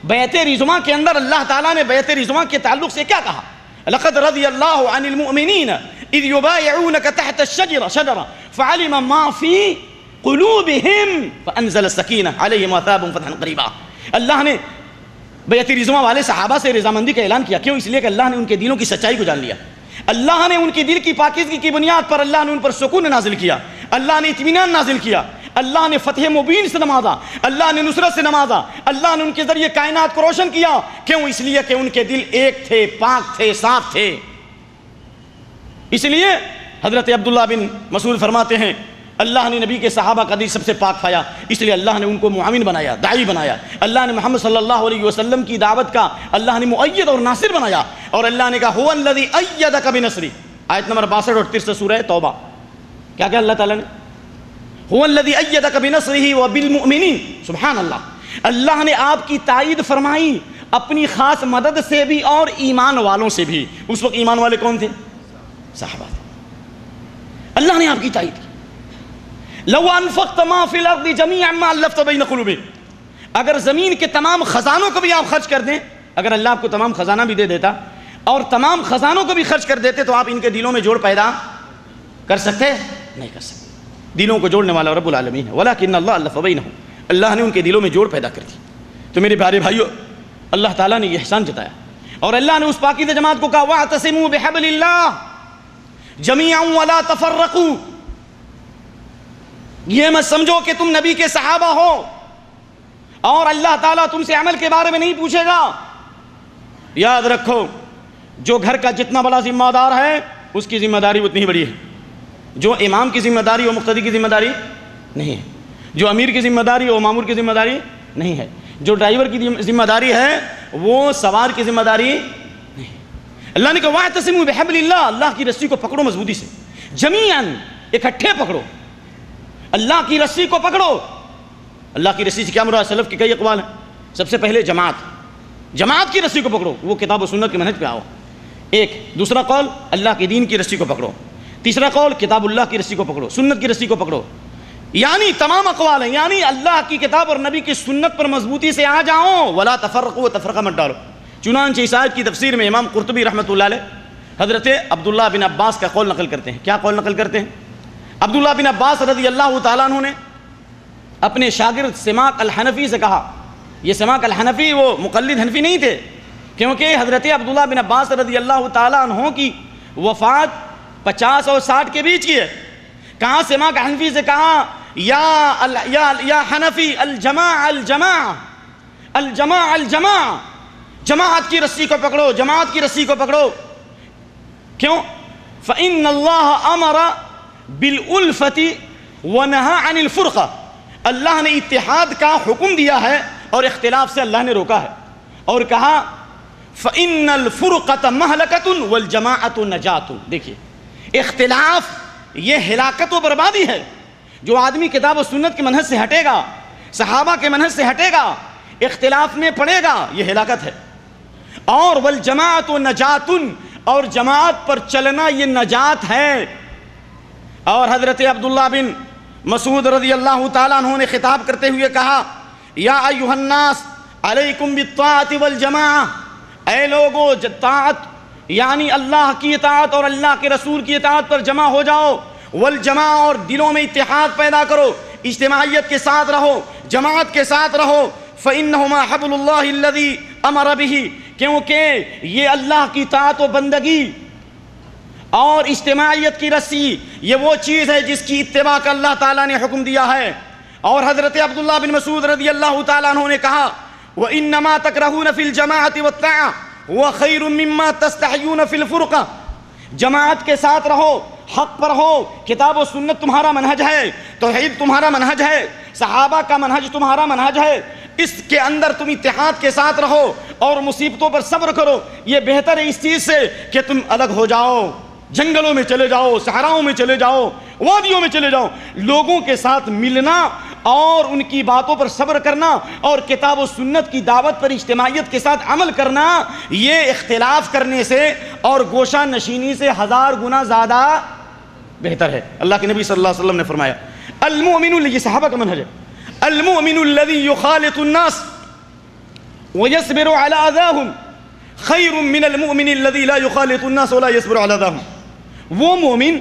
بیعت رضوان کے اندر اللہ تعالیٰ نے بیعت رضوان کے تعلق سے کیا کہا؟ لقد رضی اللہ عن المؤمنین اذ یبایعونک تحت الشجرہ فعلم ما فی قلوبہم فانزل السکینہ علیہم وثابہم فتحا قریبا۔ اللہ نے بیعت رضوان والے صحابہ سے رضامندی کا اعلان کیا، کیوں؟ اس لیے کہ اللہ نے ان کے دلوں کی سچائی کو جان لیا، اللہ نے ان کی دل کی پاکیزگی کی بنیاد پر اللہ نے ان پر سکون نازل کیا، اللہ نے اطمینان نازل کیا، اللہ نے فتح مبین سے نوازا، اللہ نے نصرت سے نوازا، اللہ نے ان کے ذریعے کائنات کو روشن کیا، کیوں؟ اس لیے کہ ان کے دل ایک تھے، پاک تھے، صاف تھے۔ اس لیے حضرت عبداللہ بن مسعود فرماتے ہیں اللہ نے نبی کے صحابہ کا دل سب سے پاک پایا، اس لیے اللہ نے ان کو معاون بنایا، داعی بنایا، اللہ نے محمد صلی اللہ علیہ وسلم کی دعوت کا اللہ نے مؤید اور ناصر بنایا، اور اللہ نے کہا هو الذی ایدک بنصرہ، آیت نمبر 62 اور 63 سورہ توبہ۔ کیا کہا اللہ تعالیٰ نے؟ هو الذی ایدک بنصرہ وبالمؤمنین، سبحان اللہ، اللہ نے آپ کی تائید فرمائی اپنی خاص مدد سے بھی اور ایمان والوں سے بھی۔ اس وقت ایمان والے کون تھے؟ صحابہ تھے۔ اللہ نے آپ کی تائید کی۔ لو انفقت ما فی الارض جميعا ما الفت بین قلوبہم، اگر زمین کے تمام خزانوں کو بھی آپ خرچ کر دیں، اگر اللہ آپ کو تمام خزانہ بھی دے دیتا اور تمام خزانوں کو بھی خرچ کر دیتے تو آپ ان کے دلوں میں جوڑ پیدا کر سکتے؟ نہیں کر سکتے۔ دلوں کو جوڑنے والا رب العالمین ہے، ولکن اللہ الف بینہم، اللہ نے ان کے دلوں میں جوڑ پیدا کر دی۔ تو میرے پیارے بھائیو، اللہ تعالیٰ نے یہ احسان جتایا، اور اللہ نے اس پاکیزہ جماعت کو کہا واعتصموا بحبل اللہ جمیعا ولا تفرقوا، یہ مت سمجھو کہ تم نبی کے صحابہ ہو اور اللہ تعالیٰ تم سے عمل کے بارے میں نہیں پوچھے گا۔ یاد رکھو، جو گھر کا جتنا بڑا ذمہ دار ہے اس کی ذمہ داری اتنی ہی بڑی ہے، جو امام کی ذمہ داری اور مقتدی کی ذمہ داری نہیں ہے، جو امیر کی ذمہ داری اور مامور کی ذمہ داری نہیں ہے، جو ڈرائیور کی ذمہ داری ہے وہ سوار کی ذمہ داری نہیں۔ اللہ نے کہا واعتصموا بحبل اللہ، اللہ کی رسی کو پکڑو مضبوطی سے، جمیعاً، اکٹھے پکڑو، اللہ کی رسی کو پکڑو۔ اللہ کی رسی سے کیا مراد؟ سلف کے کئی اقوال ہیں۔ سب سے پہلے جماعت کی رسی کو پکڑو، وہ کتاب و سنت کے منہج پہ آؤ، ایک۔ دوسرا قول اللہ کے دین کی رسی کو پکڑو، تیسرا قول کتاب اللہ کی رسی کو پکڑو، سنت کی رسی کو پکڑو، یعنی تمام اقوال ہیں، یعنی اللہ کی کتاب اور نبی کی سنت پر مضبوطی سے آ جاؤ، ولا تفرقوا، تفرقہ مت ڈالو۔ چنانچہ اس آیت کی تفسیر میں امام قرطبی رحمۃ اللہ علیہ حضرت عبداللہ بن عباس کا قول نقل کرتے ہیں۔ کیا قول نقل کرتے ہیں؟ عبداللہ بن عباس رضی اللہ تعالیٰ عنہ نے اپنے شاگرد سماک الحنفی سے کہا یہ سماک الحنفی وہ مقلد حنفی نہیں تھے، کیونکہ حضرت عبداللہ بن عباس رضی اللہ تعالیٰ عنہ کی وفات 50 اور 60 کے بیچ کی ہے۔ کہاں سماک حنفی سے کہا یا حنفی الجماع الجماع الجماع الجماع، جماعت کی رسی کو پکڑو، جماعت کی رسی کو پکڑو۔ کیوں؟ فَإِنَّ اللَّهَ أَمَرَ بِالْأُلْفَةِ وَنَهَى عَنِ الْفُرْقَةِ، اللہ نے اتحاد کا حکم دیا ہے اور اختلاف سے اللہ نے روکا ہے، اور کہا فَإِنَّ الْفُرْقَةَ مَهْلَكَةٌ وَالْجَمَاعَةُ نَجَاةٌ۔ دیکھیے اختلاف یہ ہلاکت و بربادی ہے۔ جو آدمی کتاب و سنت کے منہج سے ہٹے گا، صحابہ کے منہج سے ہٹے گا، اختلاف میں پڑے گا، یہ ہلاکت ہے۔ اور وَالْجَمَاعَةُ نَجَاةٌ، اور جماعت پر چلنا یہ نجات ہے۔ اور حضرت عبداللہ بن مسعود رضی اللہ تعالیٰ عنہ نے خطاب کرتے ہوئے کہا یا ایھا الناس علیکم بالطاعۃ والجماعہ، اے لوگو طاعت یعنی اللہ کی اطاعت اور اللہ کے رسول کی اطاعت پر جمع ہو جاؤ، والجماعہ اور دلوں میں اتحاد پیدا کرو، اجتماعیت کے ساتھ رہو، جماعت کے ساتھ رہو۔ فإنہما حبل اللہ الذی امر بہ، کیونکہ یہ اللہ کی طاعت و بندگی اور اجتماعیت کی رسی یہ وہ چیز ہے جس کی اتباع کا اللہ تعالیٰ نے حکم دیا ہے۔ اور حضرت عبداللہ بن مسعود رضی اللہ تعالیٰ عنہ نے کہا وَإِنَّمَا تَكْرَهُونَ فِي الْجَمَاعَةِ وَالطَّاعَةِ هُوَ خَيْرٌ مِّمَّا تَسْتَحْيُونَ فِي الْفُرْقَةِ، جماعت کے ساتھ رہو، حق پر ہو، کتاب و سنت تمہارا منہج ہے، توحید تمہارا منہج ہے، صحابہ کا منہج تمہارا منہج ہے، اس کے اندر تم اتحاد کے ساتھ رہو اور مصیبتوں پر صبر کرو۔ یہ بہتر ہے اس چیز سے کہ تم الگ ہو جاؤ، جنگلوں میں چلے جاؤ، صحراؤں میں چلے جاؤ، وادیوں میں چلے جاؤ۔ لوگوں کے ساتھ ملنا اور ان کی باتوں پر صبر کرنا اور کتاب و سنت کی دعوت پر اجتماعیت کے ساتھ عمل کرنا، یہ اختلاف کرنے سے اور گوشہ نشینی سے 1000 گنا زیادہ بہتر ہے۔ اللہ کے نبی صلی اللہ علیہ وسلم نے فرمایا المؤمن، یہ صحابہ کا منہج ہے، المؤمن الذي يخالط الناس ويصبر على اذاهم خير من المؤمن الذي لا يخالط الناس ولا يصبر على اذاهم۔ وہ مومن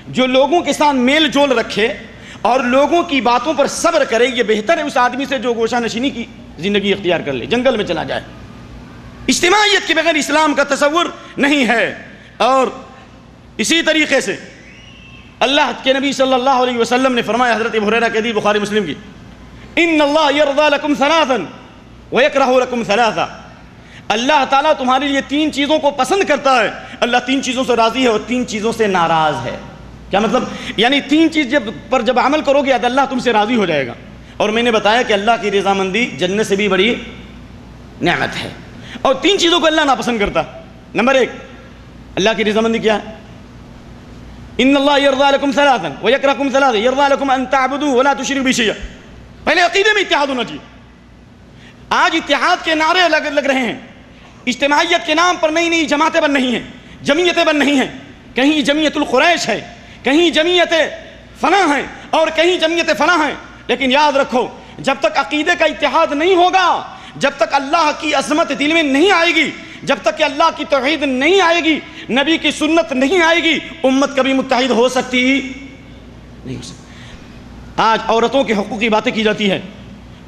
جو لوگوں کے ساتھ میل جول رکھے اور لوگوں کی باتوں پر صبر کرے، یہ بہتر ہے اس آدمی سے جو گوشہ نشینی کی زندگی اختیار کر لے، جنگل میں چلا جائے۔ اجتماعیت کے بغیر اسلام کا تصور نہیں ہے۔ اور اسی طریقے سے اللہ کے نبی صلی اللہ علیہ وسلم نے فرمایا، حضرت ابو ہریرہ کی حدیث بخاری مسلم کی، ان اللہ یرضی لکم ثلاثا ویکرہ لکم ثلاثا، اللہ تعالیٰ تمہارے لیے 3 چیزوں کو پسند کرتا ہے، اللہ 3 چیزوں سے راضی ہے اور 3 چیزوں سے ناراض ہے۔ کیا مطلب؟ یعنی 3 چیز جب عمل کرو گے اللہ تم سے راضی ہو جائے گا۔ اور میں نے بتایا کہ اللہ کی رضامندی جنت سے بھی بڑی نعمت ہے، اور 3 چیزوں کو اللہ ناپسند کرتا۔ نمبر 1، اللہ کی رضامندی کیا ہے؟ ان اللہ یرضی لکم ثلاثا ویکرہ لکم ثلاثا، یرضی لکم ان تعبدوا ولا تشرکوا بہ شیئا۔ پہلے عقیدے میں اتحاد ہونا چاہیے۔ آج اتحاد کے نعرے لگ رہے ہیں، اجتماعیت کے نام پر نئی نئی جماعتیں بن رہی ہیں، جمعیتیں بن رہی ہیں، کہیں جمعیت القریش ہے، کہیں جمعیت فلاں ہیں اور کہیں جمعیت فلاں ہیں۔ لیکن یاد رکھو، جب تک عقیدے کا اتحاد نہیں ہوگا، جب تک اللہ کی عظمت دل میں نہیں آئے گی، جب تک کہ اللہ کی توحید نہیں آئے گی، نبی کی سنت نہیں آئے گی، امت کبھی متحد ہو سکتی نہیں ہو سکتی۔ آج عورتوں کے حقوق کی باتیں کی جاتی ہیں،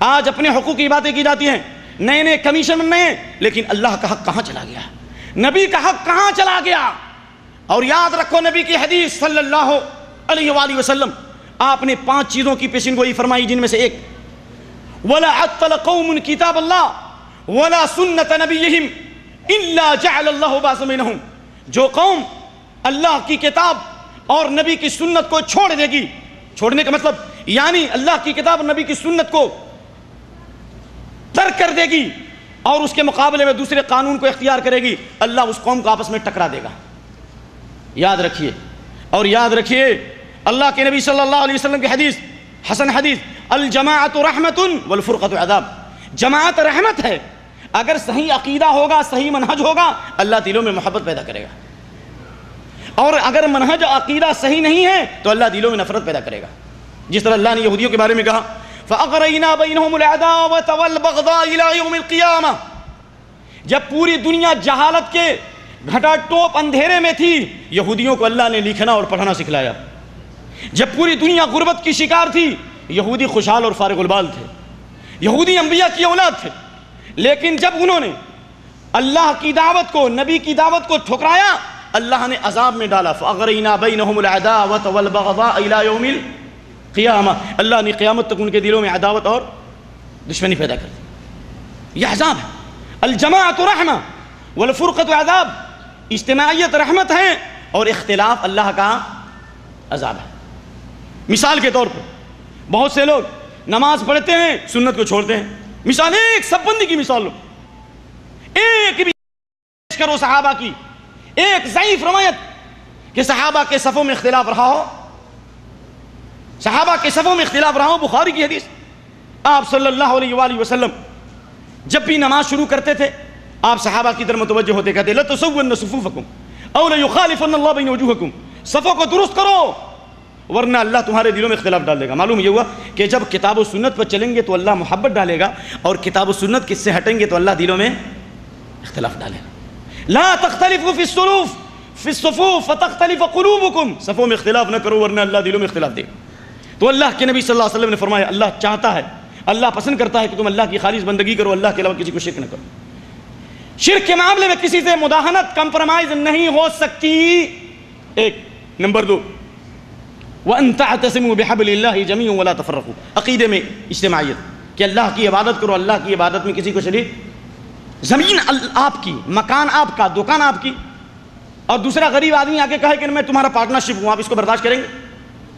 آج اپنے حقوق کی باتیں کی جاتی ہیں، نئے نئے کمیشن بن رہے ہیں، لیکن اللہ کا حق کہاں چلا گیا؟ نبی کا حق کہاں چلا گیا؟ اور یاد رکھو نبی کی حدیث صلی اللہ علیہ وآلہ وسلم، آپ نے 5 چیزوں کی پیشن گوئی فرمائی، جن میں سے ایک وَلَا عَطَّلَ قَوْمٌ كِتَابَ اللَّهِ وَلَا سُنَّةَ نَبِيِّهِمْ إِلَّا جَعَلَ اللَّهُ بَعْثَ بَيْنَهُمْ، جو قوم اللہ کی کتاب اور نبی کی سنت کو چھوڑ دے گی، چھوڑنے کا مطلب یعنی اللہ کی کتاب اور نبی کی سنت کو ترک کر دے گی اور اس کے مقابلے میں دوسرے قانون کو اختیار کرے گی، اللہ اس قوم کو آپس میں ٹکرا دے گا۔ یاد رکھیے، اور یاد رکھیے اللہ کے نبی صلی اللہ علیہ وسلم کی حدیث، حسن حدیث، الجماعت رحمت والفرقۃ عذاب، جماعت رحمت ہے، اگر صحیح عقیدہ ہوگا، صحیح منہج ہوگا، اللہ دلوں میں محبت پیدا کرے گا، اور اگر منہج عقیدہ صحیح نہیں ہے تو اللہ دلوں میں نفرت پیدا کرے گا۔ جس طرح اللہ نے یہودیوں کے بارے میں کہا فَأَغْرَيْنَا بَيْنَهُمُ الْعَدَاوَةَ وَالْبَغْضَاءَ إِلَىٰ يَوْمِ الْقِيَامَةِ، جب پوری دنیا جہالت کے گھٹا ٹوپ اندھیرے میں تھی، یہودیوں کو اللہ نے لکھنا اور پڑھنا سکھلایا۔ جب پوری دنیا غربت کی شکار تھی، یہودی خوشحال اور فارغ البال تھے۔ یہودی انبیاء کی اولاد تھے، لیکن جب انہوں نے اللہ کی دعوت کو، نبی کی دعوت کو ٹھکرایا، اللہ نے عذاب میں ڈالا. فَأَغْرَيْنَا بَيْنَهُمُ الْعَدَاوَةَ وَالْبَغْضَاءَ إِلَى يَوْمِ الْقِيَامَةِ. اللہ نے قیامت تک ان کے دلوں میں عداوت اور دشمنی پیدا کر دی. یہ عذاب ہے. الجماعت رحمہ والفرقت عذاب. اجتماعیت رحمت ہے اور اختلاف اللہ کا عذاب ہے. مثال کے طور پر بہت سے لوگ نماز پڑھتے ہیں، سنت کو چھوڑتے ہیں. مثال ایک سب بندی کی مثال لو، ایک بھی کرو صحابہ کی، ایک ضعیف روایت کہ صحابہ کے صفوں میں اختلاف رہا ہو. صحابہ کے صفوں میں اختلاف رہا ہو. بخاری کی حدیث، آپ صلی اللہ علیہ وآلہ وسلم جب بھی نماز شروع کرتے تھے آپ صحابہ کی طرف متوجہ ہوتے کہتے لَتُسَوُّنَّ صُفُوفَكُمْ أَوْ لَيُخَالِفَنَّ اللَّهُ بَيْنَ وُجُوهَكُمْ. صفوں کو درست کرو ورنہ اللہ تمہارے دلوں میں اختلاف ڈال دے گا. معلوم یہ ہوا کہ جب کتاب و سنت پر چلیں گے تو اللہ محبت ڈالے گا، اور کتاب و سنت کس سے ہٹیں گے تو اللہ دلوں میں اختلاف ڈالے گا. لا تختلفوا في الصفوف في الصفوف فتختلف قلوبكم. صفوں میں اختلاف نہ کرو ورنہ اللہ دلوں میں اختلاف دے گا. تو اللہ کے نبی صلی اللہ علیہ وسلم نے فرمایا اللہ چاہتا ہے، اللہ پسند کرتا ہے کہ تم اللہ کی خالص بندگی کرو، اللہ کے علاوہ کسی کو شرک نہ کرو. شرک کے معاملے میں کسی سے مداہنت، کمپرومائز نہیں ہو سکتی. ایک نمبر 2 وَأَن تَعْتَصِمُوا بِحَبْلِ اللَّهِ جَمِيعًا وَلَا تَفَرَّقُوا. عقیدے میں اجتماعیت کہ اللہ کی عبادت کرو، اللہ کی عبادت میں کسی کو شریک. زمین آپ کی، مکان آپ کا، دکان آپ کی، اور دوسرا غریب آدمی آ کے کہے کہ میں تمہارا پارٹنرشپ ہوں، آپ اس کو برداشت کریں گے؟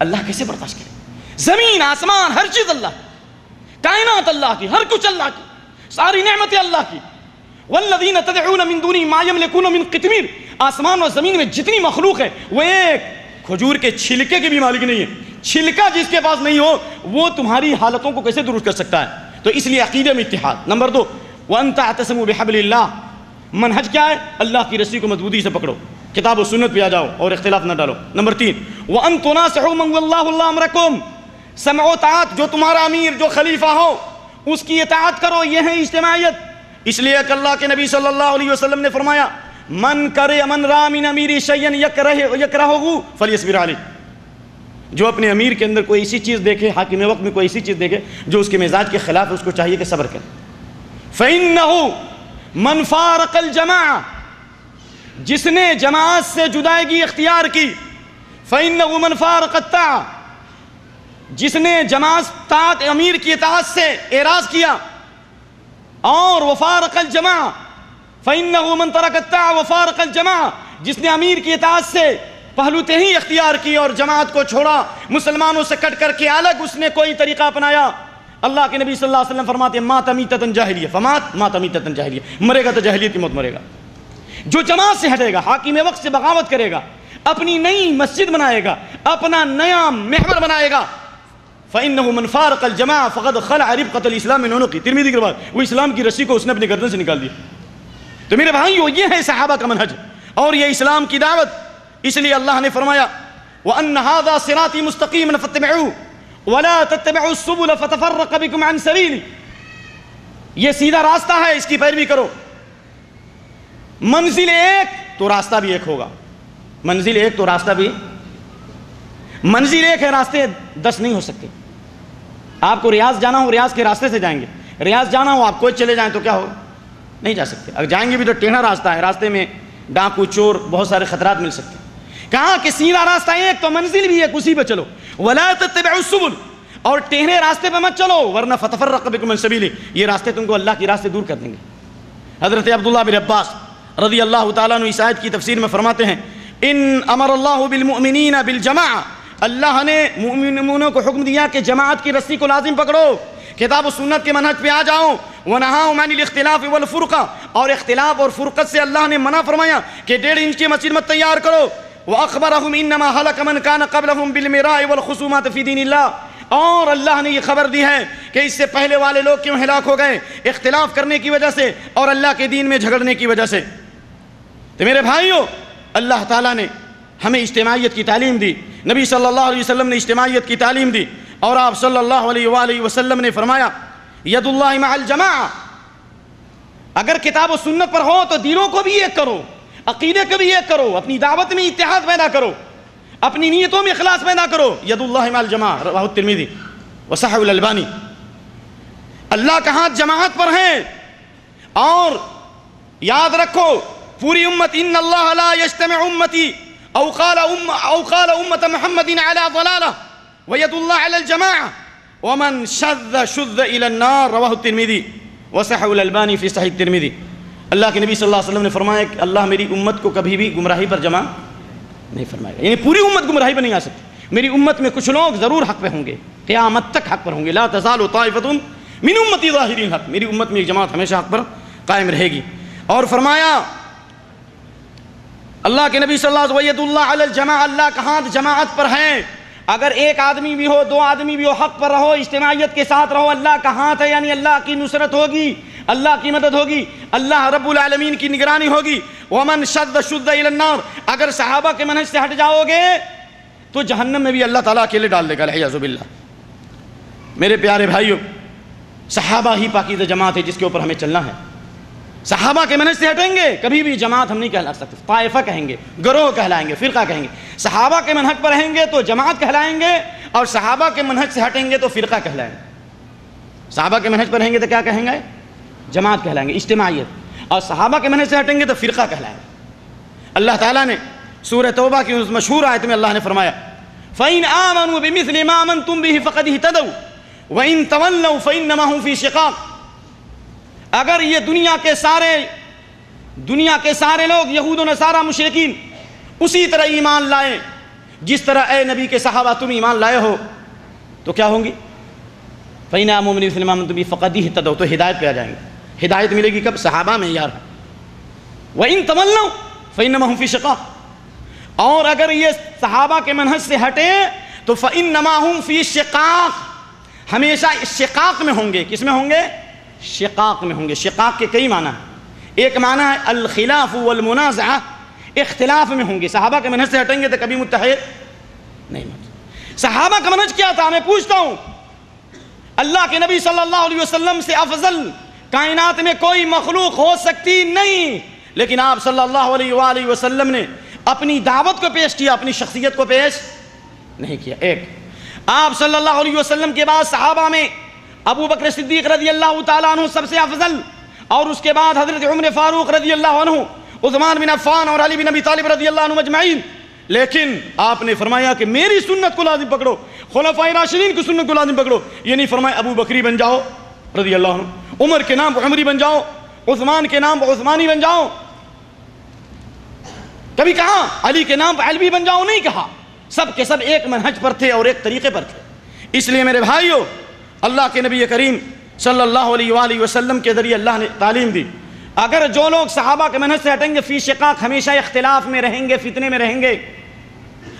اللہ کیسے برداشت کریں؟ زمین آسمان ہر چیز اللہ کی، کائنات اللہ کی، ہر کچھ اللہ کی، ساری نعمتیں اللہ کی. والذین تدعون من دونہ ما یملکون من قطمیر. آسمان اور زمین میں جتنی مخلوق ہے وہ ایک کھجور کے چھلکے کی بھی مالک نہیں ہے. چھلکا جس کے پاس نہیں ہو وہ تمہاری حالتوں کو کیسے درست کر سکتا ہے؟ تو اس لیے عقیدے میں اتحاد. نمبر 2 وَأَن تَعْتَصِمُوا بِحَبْلِ اللَّهِ. منہج کیا ہے؟ اللہ کی رسی کو مضبوطی سے پکڑو، کتاب و سنت پہ آ جاؤ اور اختلاف نہ ڈالو. نمبر 3 وَأَن تُنَاصِحُوا مَن وَلَّاهُ اللَّهُ أَمْرَكُمْ. سمع و طاعت، جو تمہارا امیر، جو خلیفہ ہو اس کی اطاعت کرو. یہ ہے اجتماعیت. اس لیے کہ اللہ کے نبی صلی اللہ علیہ وسلم نے فرمایا من را من امیری شیئا یکرہہ فلیصبر علیہ. جو اپنے امیر کے اندر کوئی ایسی چیز دیکھے، حاکم وقت میں کوئی ایسی چیز دیکھے جو اس کے مزاج کے خلاف ہے، اس کو چاہیے کہ صبر کرے. فَإِنَّهُ مَنْ فَارَقَ الْجَمَاعَةَ. جس نے جماعت سے جدائیگی اختیار کی. فَإِنَّهُ مَنْ فَارَقَ الطَّاعَةَ. جس نے جماعت طاعت امیر کی اطاعت سے اعراض کیا. اور وفارق الجماع. فإنه من ترك الطاعة وفارق الجماع. جس نے امیر کی اطاعت سے پہلوتے ہی اختیار کی اور جماعت کو چھوڑا، مسلمانوں سے کٹ کر کے الگ اس نے کوئی طریقہ اپنایا. اللہ کے نبی صلی اللہ علیہ وسلم فرماتے ہیں مات میتۃ جاہلیہ مات میتۃ جاہلیہ. مرے گا تو جاہلیت کی موت مرے گا. جو جماعت سے ہٹے گا، حاکم وقت سے بغاوت کرے گا، اپنی نئی مسجد بنائے گا، اپنا نیا محور بنائے گا. فَإِنَّهُ مَنْ فَارَقَ الْجَمَاعَةَ فَقَدْ خَلَعَ رِبْقَةَ الْإِسْلَامِ مِنْ عُنُقِهِ. ترمذی کی روایت، وہ اسلام کی رسی کو اس نے اپنی گردن سے نکال دیا. تو میرے بھائیو یہ ہے صحابہ کا منہج اور یہ اسلام کی دعوت. اس لیے اللہ نے فرمایا وَأَنَّ هَذَا صِرَاطِي مُسْتَقِيمًا فَاتَّبِعُوهُ وَلَا تَتَّبِعُوا السُّبُلَ فَتَفَرَّقَ بِكُمْ عَنْ سَبِيلِهِ. یہ سیدھا راستہ ہے، اس کی پیروی کرو. منزل ایک تو راستہ بھی ایک ہوگا. منزل ایک تو راستہ بھی، منزل ایک ہے، راستے 10 نہیں ہو سکتے. آپ کو ریاض جانا ہو ریاض کے راستے سے جائیں گے، ریاض جانا ہو آپ کوئی چلے جائیں تو کیا ہو؟ نہیں جا سکتے. اگر جائیں گے بھی تو ٹیڑھا راستہ ہے، راستے میں ڈاکو چور بہت سارے خطرات مل سکتے ہیں. کہا کہ سیدھا راستہ ایک تو منزل بھی ایک، اسی پہ چلو. وَلَا تَتَّبِعُوا السُّبُلَ. اور ٹیڑھے راستے پہ مت چلو ورنہ فَتَفَرَّقَ بِكُمْ عَنْ سَبِيلِهِ. یہ راستے تم کو اللہ کی راہ سے دور کر دیں گے. حضرت عبداللہ بن عباس رضی اللہ تعالیٰ عنہ اس آیت کی تفسیر میں فرماتے ہیں ان امر اللہ بالمؤمنین بالجماع. اللہ نے مومنوں کو حکم دیا کہ جماعت کی رسی کو لازم پکڑو، کتاب و سنت کے منہج پہ آ جاؤ. وَنَهَاهُمْ عَنِ الْاخْتِلَافِ وَالْفُرْقَةِ. اور اختلاف اور فرقت سے اللہ نے منع فرمایا کہ 1.5 انچ کی مسجد مت تیار کرو. وَأَخْبَرَهُمْ إِنَّمَا هَلَكَ مَنْ كَانَ قَبْلَهُمْ بِالْمِرَاءِ وَالْخُصُومَاتِ فِي دِينِ اللَّهِ. اور اللہ نے یہ خبر دی ہے کہ اس سے پہلے والے لوگ کیوں ہلاک ہو گئے؟ اختلاف کرنے کی وجہ سے اور اللہ کے دین میں جھگڑنے کی وجہ سے. تو میرے بھائیوں، اللہ تعالیٰ نے ہمیں اجتماعیت کی تعلیم دی، نبی صلی اللہ علیہ وسلم نے اجتماعیت کی تعلیم دی، اور آپ صلی اللہ علیہ وآلہ وسلم نے فرمایا ید اللہ مع الجماع. اگر کتاب و سنت پر ہو تو دینوں کو بھی ایک کرو، عقیدے کو بھی ایک کرو، اپنی دعوت میں اتحاد پیدا کرو، اپنی نیتوں میں اخلاص پیدا کرو. ید اللہ مع الجماع رواہ الترمذی وصححہ الالبانی. اللہ کا ہاتھ جماعت پر ہے. اور یاد رکھو پوری امت ان اللہ لا یجتمع امتی او قال امت محمد علی ضلالہ وید اللہ علی الجماعہ ومن شذ شذ الى النار رواہ الترمذی وصححہ الالبانی فی صحیح الترمذی. اللہ کے نبی صلی اللہ علیہ وسلم نے فرمایا کہ اللہ میری امت کو کبھی بھی گمراہی پر جمع نہیں فرمائے گا. یعنی پوری امت گمراہی پر نہیں آ سکتی. میری امت میں کچھ لوگ ضرور حق پہ ہوں گے, قیامت تک حق پر ہوں گے. لا تزال طائفۃ من امتی ظاہرین حق, میری امت میں ایک جماعت ہمیشہ حق پر قائم رہے گی. اور فرمایا اللہ کے نبی صلی اللہ علیہ وسلم وید اللہ علی الجماعہ, اللہ کا ہاتھ جماعت پر ہے. اگر ایک آدمی بھی ہو, دو آدمی بھی ہو, حق پر رہو, اجتماعیت کے ساتھ رہو, اللہ کا ہاتھ ہے. یعنی اللہ کی نصرت ہوگی, اللہ کی مدد ہوگی, اللہ رب العالمین کی نگرانی ہوگی. ومن شذ شذ الی النار, اگر صحابہ کے منہج سے ہٹ جاؤ گے تو جہنم میں بھی اللہ تعالیٰ اکیلے ڈال دے گا, والعیاذ باللہ. میرے پیارے بھائیوں, صحابہ ہی پاکیزہ جماعت ہے جس کے اوپر ہمیں چلنا ہے. صحابہ کے منہج سے ہٹیں گے کبھی بھی جماعت ہم نہیں کہلا سکتے. طائفہ کہیں گے, گروہ کہلائیں گے, فرقہ کہیں گے. صحابہ کے منہج پر رہیں گے تو جماعت کہلائیں گے, اور صحابہ کے منہج سے ہٹیں گے تو فرقہ کہلائیں گے. صحابہ کے منہج پر رہیں گے تو کیا کہیں گے؟ جماعت کہلائیں گے, اجتماعیت. اور صحابہ کے منہج سے ہٹیں گے تو فرقہ کہلائیں گے. اللہ تعالیٰ نے سورہ توبہ کی اس مشہور آیت میں اللہ نے فرمایا فَإِنْ آمَنُوا بِمِثْلِ مَا آمَنْتُمْ بِهِ فَقَدْ اهْتَدَوْا وَإِنْ تَوَلَّوْا فَإِنَّمَا هُمْ فِي شِقَاقٍ. اگر یہ دنیا کے سارے لوگ, یہود و نصارہ, مشرکین اسی طرح ایمان لائیں جس طرح اے نبی کے صحابہ تم ایمان لائے ہو, تو کیا ہوں گی؟ فَإِنْ آمَنُوا بِمِثْلِ مَا آمَنْتُمْ بِهِ فَقَدْ اهْتَدَوْا, تو ہدایت پہ آ جائیں گے. ہدایت ملے گی کب؟ صحابہ میں یار. وَإِنْ تَوَلَّوْا فَإِنَّمَا هُمْ فِي شِقَاقٍ, اور اگر یہ صحابہ کے منہج سے ہٹے تو فَإِنَّمَا هُمْ فِي شِقَاقٍ, ہمیشہ شقاق میں ہوں گے. کس میں ہوں گے؟ شقاق میں ہوں گے. شقاق کے کئی معنی ہیں. ایک معنی ہے الخلاف والمنازعہ, اختلاف میں ہوں گے. صحابہ کے منہج سے ہٹیں گے تو کبھی متحد نہیں ہوتے. صحابہ کا منہج کیا تھا؟ میں پوچھتا ہوں, اللہ کے نبی صلی اللہ علیہ وسلم سے افضل کائنات میں کوئی مخلوق ہو سکتی نہیں, لیکن آپ صلی اللہ علیہ وآلہ وسلم نے اپنی دعوت کو پیش کیا, اپنی شخصیت کو پیش نہیں کیا. ایک, آپ صلی اللہ علیہ وسلم کے بعد صحابہ میں ابو بکر صدیق رضی اللہ تعالیٰ عنہ سب سے افضل, اور اس کے بعد حضرت عمر فاروق رضی اللہ عنہ, عثمان بن عفان اور علی بن ابی طالب رضی اللہ عنہ مجمعین. لیکن آپ نے فرمایا کہ میری سنت کو لازم پکڑو, خلفائے راشدین کی سنت کو لازم پکڑو. یہ نہیں فرمایا ابو بکری بن جاؤ رضی اللہ عنہ, عمر کے نام پر عمری بن جاؤ, عثمان کے نام پر عثمانی بن جاؤ. کبھی کہا علی کے نام پر علوی بن جاؤ, نہیں کہا. سب کے سب ایک منہج پر تھے اور ایک طریقے پر تھے. اس لیے میرے بھائیو, اللہ کے نبی کریم صلی اللہ علیہ وآلہ وسلم کے ذریعے اللہ نے تعلیم دی. اگر جو لوگ صحابہ کے منہج سے ہٹیں گے فی شقاق, ہمیشہ اختلاف میں رہیں گے, فتنے میں رہیں گے.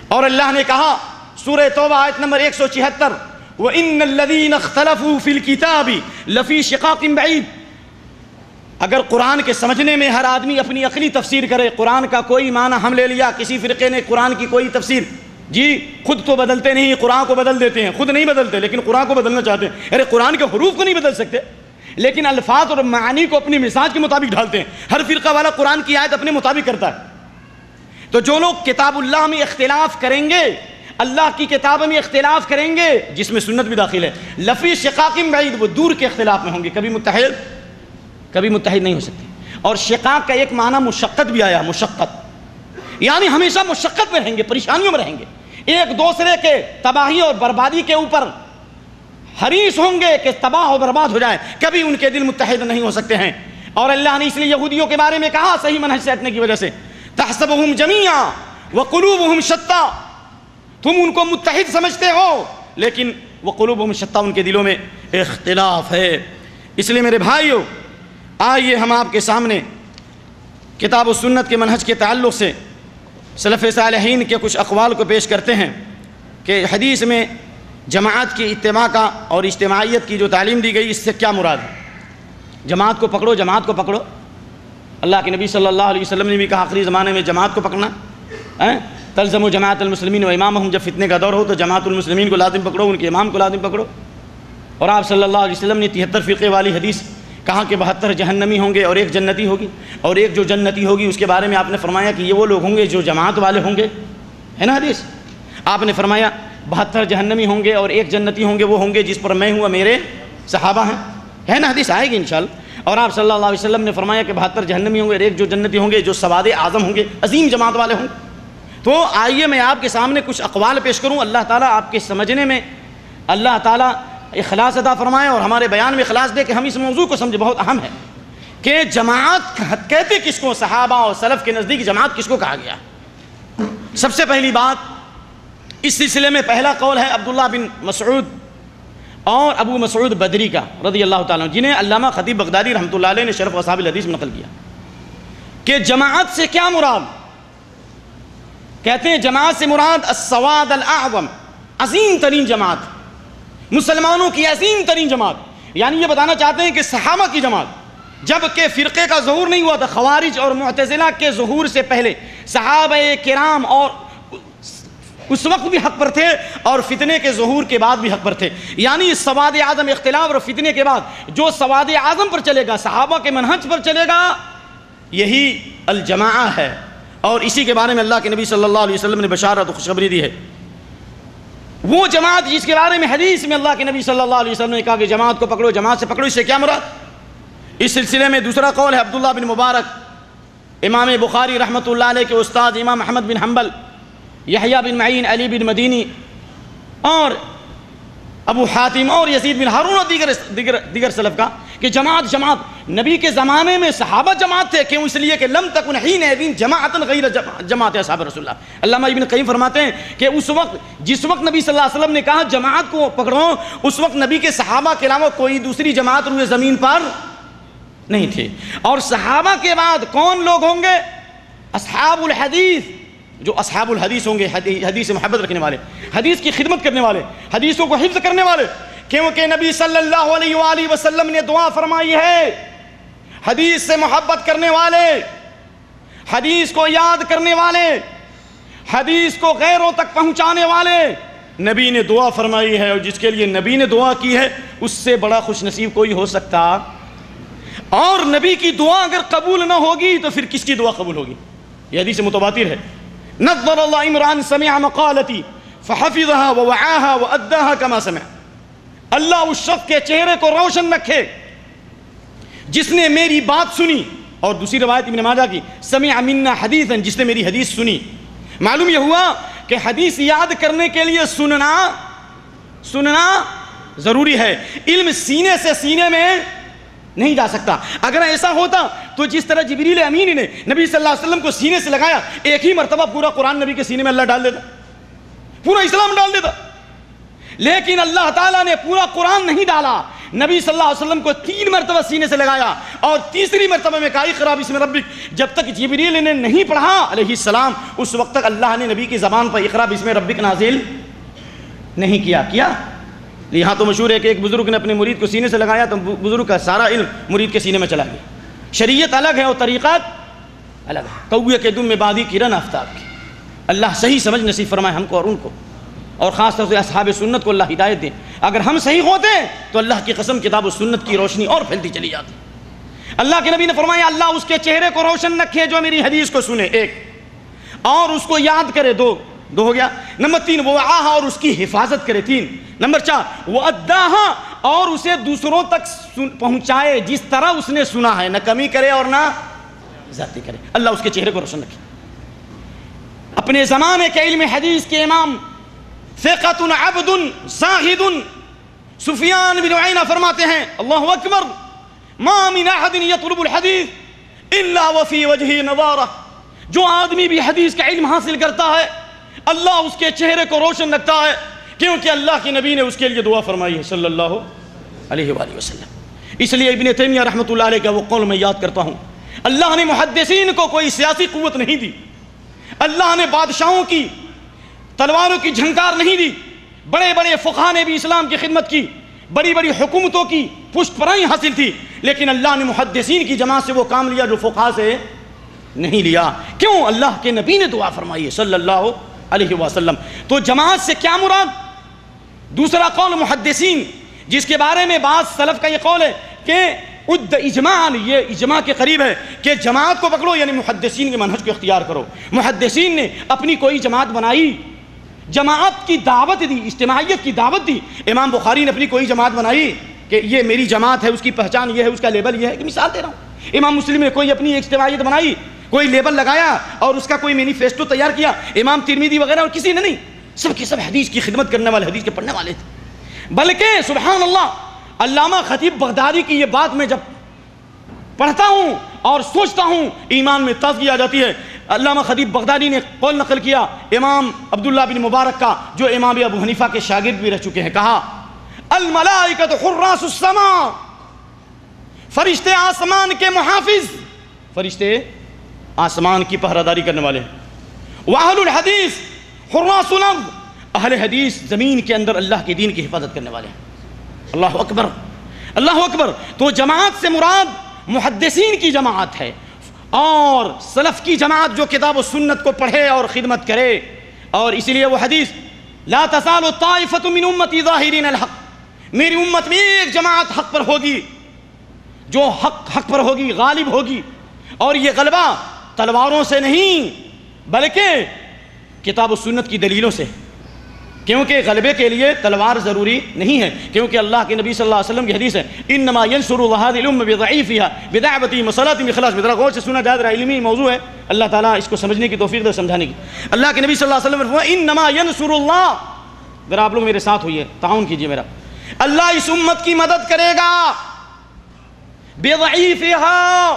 اور اللہ نے کہا سورہ توبہ آیت نمبر 176 وَإِنَّ الَّذِينَ اخْتَلَفُوا فِي الْكِتَابِ لَفِي شِقَاقٍ بَعِيدٍ. اگر قرآن کے سمجھنے میں ہر آدمی اپنی عقلی تفسیر کرے, قرآن کا کوئی معنی ہم لے لیا, کسی فرقے نے قرآن کی کوئی تفسیر, جی خود تو بدلتے نہیں, قرآن کو بدل دیتے ہیں. خود نہیں بدلتے لیکن قرآن کو بدلنا چاہتے ہیں. ارے قرآن کے حروف کو نہیں بدل سکتے, لیکن الفاظ اور معانی کو اپنی مزاج کے مطابق ڈالتے ہیں. ہر فرقہ والا قرآن کی آیت اپنے مطابق کرتا ہے. تو جو لوگ کتاب اللہ میں اختلاف کریں گے, اللہ کی کتاب میں اختلاف کریں گے جس میں سنت بھی داخل ہے, لفی شقاق بعید, وہ دور کے اختلاف میں ہوں گے, کبھی متحد نہیں ہو سکتے. اور شقاق کا ایک معنی مشقت بھی آیا, مشقت یعنی ہمیشہ مشقت میں رہیں گے, پریشانیوں میں رہیں گے, ایک دوسرے کے تباہی اور بربادی کے اوپر حریص ہوں گے کہ تباہ و برباد ہو جائے, کبھی ان کے دل متحد نہیں ہو سکتے ہیں. اور اللہ نے اس لیے یہودیوں کے بارے میں کہا صحیح منہج سے ہٹنے کی وجہ سے, تحسبهم جميعا وقلوبهم شتى, تم ان کو متحد سمجھتے ہو لیکن وقلوبهم شتى, ان کے دلوں میں اختلاف ہے. اس لیے میرے بھائیو, آئیے ہم آپ کے سامنے کتاب و سنت کے منہج کے تعلق سے سلف صالحین کے کچھ اقوال کو پیش کرتے ہیں کہ حدیث میں جماعت کی اتباع کا اور اجتماعیت کی جو تعلیم دی گئی, اس سے کیا مراد ہے. جماعت کو پکڑو, جماعت کو پکڑو. اللہ کے نبی صلی اللہ علیہ وسلم نے بھی کہا آخری زمانے میں جماعت کو پکڑنا, تلزموا جماعت المسلمین و امامہم, جب فتنے کا دور ہو تو جماعت المسلمین کو لازم پکڑو, ان کے امام کو لازم پکڑو. اور آپ صلی اللہ علیہ وسلم نے 73 فرقے والی حدیث کہا کہ 72 جہنمی ہوں گے اور ایک جنتی ہوگی, اور ایک جو جنتی ہوگی اس کے بارے میں آپ نے فرمایا کہ یہ وہ لوگ ہوں گے جو جماعت والے ہوں گے, ہے نا حدیث. آپ نے فرمایا 72 جہنمی ہوں گے اور ایک جنتی ہوں گے, وہ ہوں گے جس پر میں ہوں, میرے صحابہ ہیں. ہے نا، حدیث آئے گی انشاءاللہ۔ اور آپ صلی اللہ علیہ وسلم نے فرمایا کہ 72 جہنمی ہوں گے اور 1 جو جنتی ہوں گے، جو سواد اعظم ہوں گے، عظیم جماعت والے ہوں گے۔ تو آئیے میں آپ کے سامنے کچھ اقوال پیش کروں، اللہ تعالیٰ آپ کے سمجھنے میں اللہ تعالیٰ اخلاص عطا فرمائے اور ہمارے بیان میں اخلاص دے کہ ہم اس موضوع کو سمجھیں۔ بہت اہم ہے کہ جماعت کہتے کس کو، صحابہ اور سلف کے نزدیک جماعت کس کو کہا گیا۔ سب سے پہلی بات اس سلسلے میں پہلا قول ہے عبداللہ بن مسعود اور ابو مسعود بدری کا رضی اللہ تعالیٰ عنہ، جنہیں علامہ خطیب بغدادی رحمۃ اللہ علیہ نے شرف اصحاب الحدیث میں نقل کیا کہ جماعت سے کیا مراد؟ کہتے ہیں جماعت سے مراد السواد الاعظم، عظیم ترین جماعت، مسلمانوں کی عظیم ترین جماعت۔ یعنی یہ بتانا چاہتے ہیں کہ صحابہ کی جماعت، جب کہ فرقے کا ظہور نہیں ہوا تھا، خوارج اور معتزلہ کے ظہور سے پہلے صحابہ کرام اور اس وقت بھی حق پر تھے اور فتنے کے ظہور کے بعد بھی حق پر تھے۔ یعنی سواد اعظم اختلاف اور فتنے کے بعد جو سواد اعظم پر چلے گا، صحابہ کے منہج پر چلے گا، یہی الجماعہ ہے۔ اور اسی کے بارے میں اللہ کے نبی صلی اللہ علیہ وسلم نے بشارت و خوشخبری دی ہے۔ وہ جماعت جس کے بارے میں حدیث میں اللہ کے نبی صلی اللہ علیہ وسلم نے کہا کہ جماعت کو پکڑو، جماعت سے پکڑو، اس سے کیا مراد؟ اس سلسلے میں دوسرا قول ہے عبداللہ بن مبارک، امام بخاری رحمۃ اللہ علیہ کے استاد امام احمد بن حنبل، یحییٰ بن معین، علی بن مدینی اور ابو حاتم اور یزید بن ہارون اور دیگر سلف کا کہ جماعت نبی کے زمانے میں صحابہ جماعت تھے۔ کیوں؟ اس لیے کہ لم تکن حینئذ جماعۃ غیر جماعت اصحاب رسول اللہ۔ علامہ ابن قیم فرماتے ہیں کہ اس وقت جس وقت نبی صلی اللہ علیہ وسلم نے کہا جماعت کو پکڑو، اس وقت نبی کے صحابہ کے علاوہ کوئی دوسری جماعت روئے زمین پر نہیں تھی۔ اور صحابہ کے بعد کون لوگ ہوں گے؟ اصحاب الحدیث، جو اصحاب الحدیث ہوں گے، حدیث سے محبت رکھنے والے، حدیث کی خدمت کرنے والے، حدیثوں کو حفظ کرنے والے۔ کیونکہ نبی صلی اللہ علیہ وآلہ وسلم نے دعا فرمائی ہے، حدیث سے محبت کرنے والے، حدیث کو یاد کرنے والے، حدیث کو غیروں تک پہنچانے والے، نبی نے دعا فرمائی ہے، اور جس کے لیے نبی نے دعا کی ہے اس سے بڑا خوش نصیب کوئی ہو سکتا؟ اور نبی کی دعا اگر قبول نہ ہوگی تو پھر کس کی دعا قبول ہوگی؟ یہ حدیث متواتر ہے۔ نظر اللہ عمران سمع مقالتی فحفظها ووعاها واداها كما سمع۔ اللہ اس شخص کے چہرے کو روشن رکھے جس نے میری بات سنی، اور دوسری روایت ابن ماجہ کی سمع منا حدیثا، جس نے میری حدیث سنی۔ معلوم یہ ہوا کہ حدیث یاد کرنے کے لیے سننا ضروری ہے، علم سینے سے سینے میں نہیں جا سکتا۔ اگر ایسا ہوتا تو جس طرح جبریل امین نے نبی صلی اللہ علیہ وسلم کو سینے سے لگایا، ایک ہی مرتبہ پورا قرآن نبی کے سینے میں اللہ ڈال دیتا، پورا اسلام ڈال دیتا۔ لیکن اللہ تعالیٰ نے پورا قرآن نہیں ڈالا، نبی صلی اللہ علیہ وسلم کو 3 مرتبہ سینے سے لگایا، اور تیسری مرتبہ میں کہا اقرأ بسم ربک۔ جب تک جبریل نے نہیں پڑھا علیہ السلام، اس وقت تک اللہ نے نبی کی زبان پر اقرأ بسم ربک نازل نہیں کیا۔ یہاں تو مشہور ہے کہ ایک بزرگ نے اپنے مرید کو سینے سے لگایا تو بزرگ کا سارا علم مرید کے سینے میں چلا گیا۔ شریعت الگ ہے اور طریقات الگ ہے۔ کوے کے دم میں بادی کرن آفتاب کی۔ اللہ صحیح سمجھ نصیب فرمائے ہم کو اور ان کو، اور خاص طور سے اصحاب سنت کو اللہ ہدایت دیں۔ اگر ہم صحیح ہوتے ہیں تو اللہ کی قسم کتاب و سنت کی روشنی اور پھیلتی چلی جاتی۔ اللہ کے نبی نے فرمایا اللہ اس کے چہرے کو روشن رکھے جو میری حدیث کو سنے، 1، اور اس کو یاد کرے، 2 ہو گیا۔ نمبر 3 وعاہا، اور اس کی حفاظت کرے، 3۔ نمبر 4 واداہا، اور اسے دوسروں تک پہنچائے جس طرح اس نے سنا ہے، نہ کمی کرے اور نہ زیادتی کرے۔ اللہ اس کے چہرے کو روشن رکھے۔ اپنے زمانے کے علم حدیث کے امام ثقۃ عبد زاہد سفیان بن عیینہ فرماتے ہیں اللہ اکبر ما من احد یطلب الحدیث الا وفی وجہہ نضارہ۔ جو آدمی بھی حدیث کا علم حاصل کرتا ہے اللہ اس کے چہرے کو روشن رکھتا ہے، کیونکہ اللہ کے نبی نے اس کے لیے دعا فرمائی ہے صلی اللہ علیہ وآلہ وسلم۔ اس لیے ابن تیمیہ رحمۃ اللہ علیہ کا وہ قول میں یاد کرتا ہوں، اللہ نے محدثین کو کوئی سیاسی قوت نہیں دی، اللہ نے بادشاہوں کی تلواروں کی جھنکار نہیں دی، بڑے بڑے فقہاء نے بھی اسلام کی خدمت کی، بڑی بڑی حکومتوں کی پشت پرائی حاصل تھی، لیکن اللہ نے محدثین کی جماعت سے وہ کام لیا جو فقہاء سے نہیں لیا۔ کیوں؟ اللہ کے نبی نے دعا فرمائی ہے صلی اللہ علیہ وسلم۔ تو جماعت سے کیا مراد؟ دوسرا قول محدثین، جس کے بارے میں بعض سلف کا یہ قول ہے کہ اجماع، یہ اجماع کے قریب ہے کہ جماعت کو پکڑو یعنی محدثین کے منہج کو اختیار کرو۔ محدثین نے اپنی کوئی جماعت بنائی، جماعت کی دعوت دی، اجتماعیت کی دعوت دی۔ امام بخاری نے اپنی کوئی جماعت بنائی، کہ یہ میری جماعت ہے، اس کی پہچان یہ ہے، اس کا لیبل یہ ہے، کہ مثال دے رہا ہوں، امام مسلم نے کوئی اپنی اجتماعیت بنائی، کوئی لیبل لگایا اور اس کا کوئی مینیفیسٹو تیار کیا، امام ترمذی وغیرہ اور کسی نے نہیں، سب کے سب حدیث کی خدمت کرنے والے، حدیث کے پڑھنے والے تھے۔ بلکہ سبحان اللہ، علامہ خطیب بغدادی کی یہ بات میں جب پڑھتا ہوں اور سوچتا ہوں ایمان میں تازگی آ جاتی ہے۔ علامہ خطیب بغدادی نے قول نقل کیا امام عبداللہ بن مبارک کا، جو امام ابو حنیفہ کے شاگرد بھی رہ چکے ہیں، کہا الملائکۃ حراس السماء، فرشتے آسمان کے محافظ، فرشتے آسمان کی پہرہ داری کرنے والے ہیں، واہل الحدیث حراس الارض، اہل حدیث زمین کے اندر اللہ کے دین کی حفاظت کرنے والے ہیں۔ اللہ اکبر، اللہ اکبر۔ تو جماعت سے مراد محدثین کی جماعت ہے، اور سلف کی جماعت جو کتاب و سنت کو پڑھے اور خدمت کرے۔ اور اسی لیے وہ حدیث لا تزال طائفۃ من امتی ظاہرین الحق، میری امت میں ایک جماعت حق پر ہوگی، جو حق پر ہوگی، غالب ہوگی، اور یہ غلبہ تلواروں سے نہیں بلکہ کتاب و سنت کی دلیلوں سے، کیونکہ غلبے کے لیے تلوار ضروری نہیں ہے، کیونکہ اللہ کے نبی صلی اللہ علیہ وسلم کی حدیث ہے انما ينصر هذه الامه بضعيفها بدعوتهم وصلاتهم بخلاص۔ ذرا غور سے سنا جائے، علمی موضوع ہے، اللہ تعالیٰ اس کو سمجھنے کی توفیق دے، سمجھانے کی۔ اللہ کے نبی صلی اللہ علیہ وسلم نے فرمایا انما ينصر اللہ، ذرا آپ لوگ میرے ساتھ ہوئیے، تعاون کیجئے میرا، اللہ اس امت کی مدد کرے گا بضعیفها،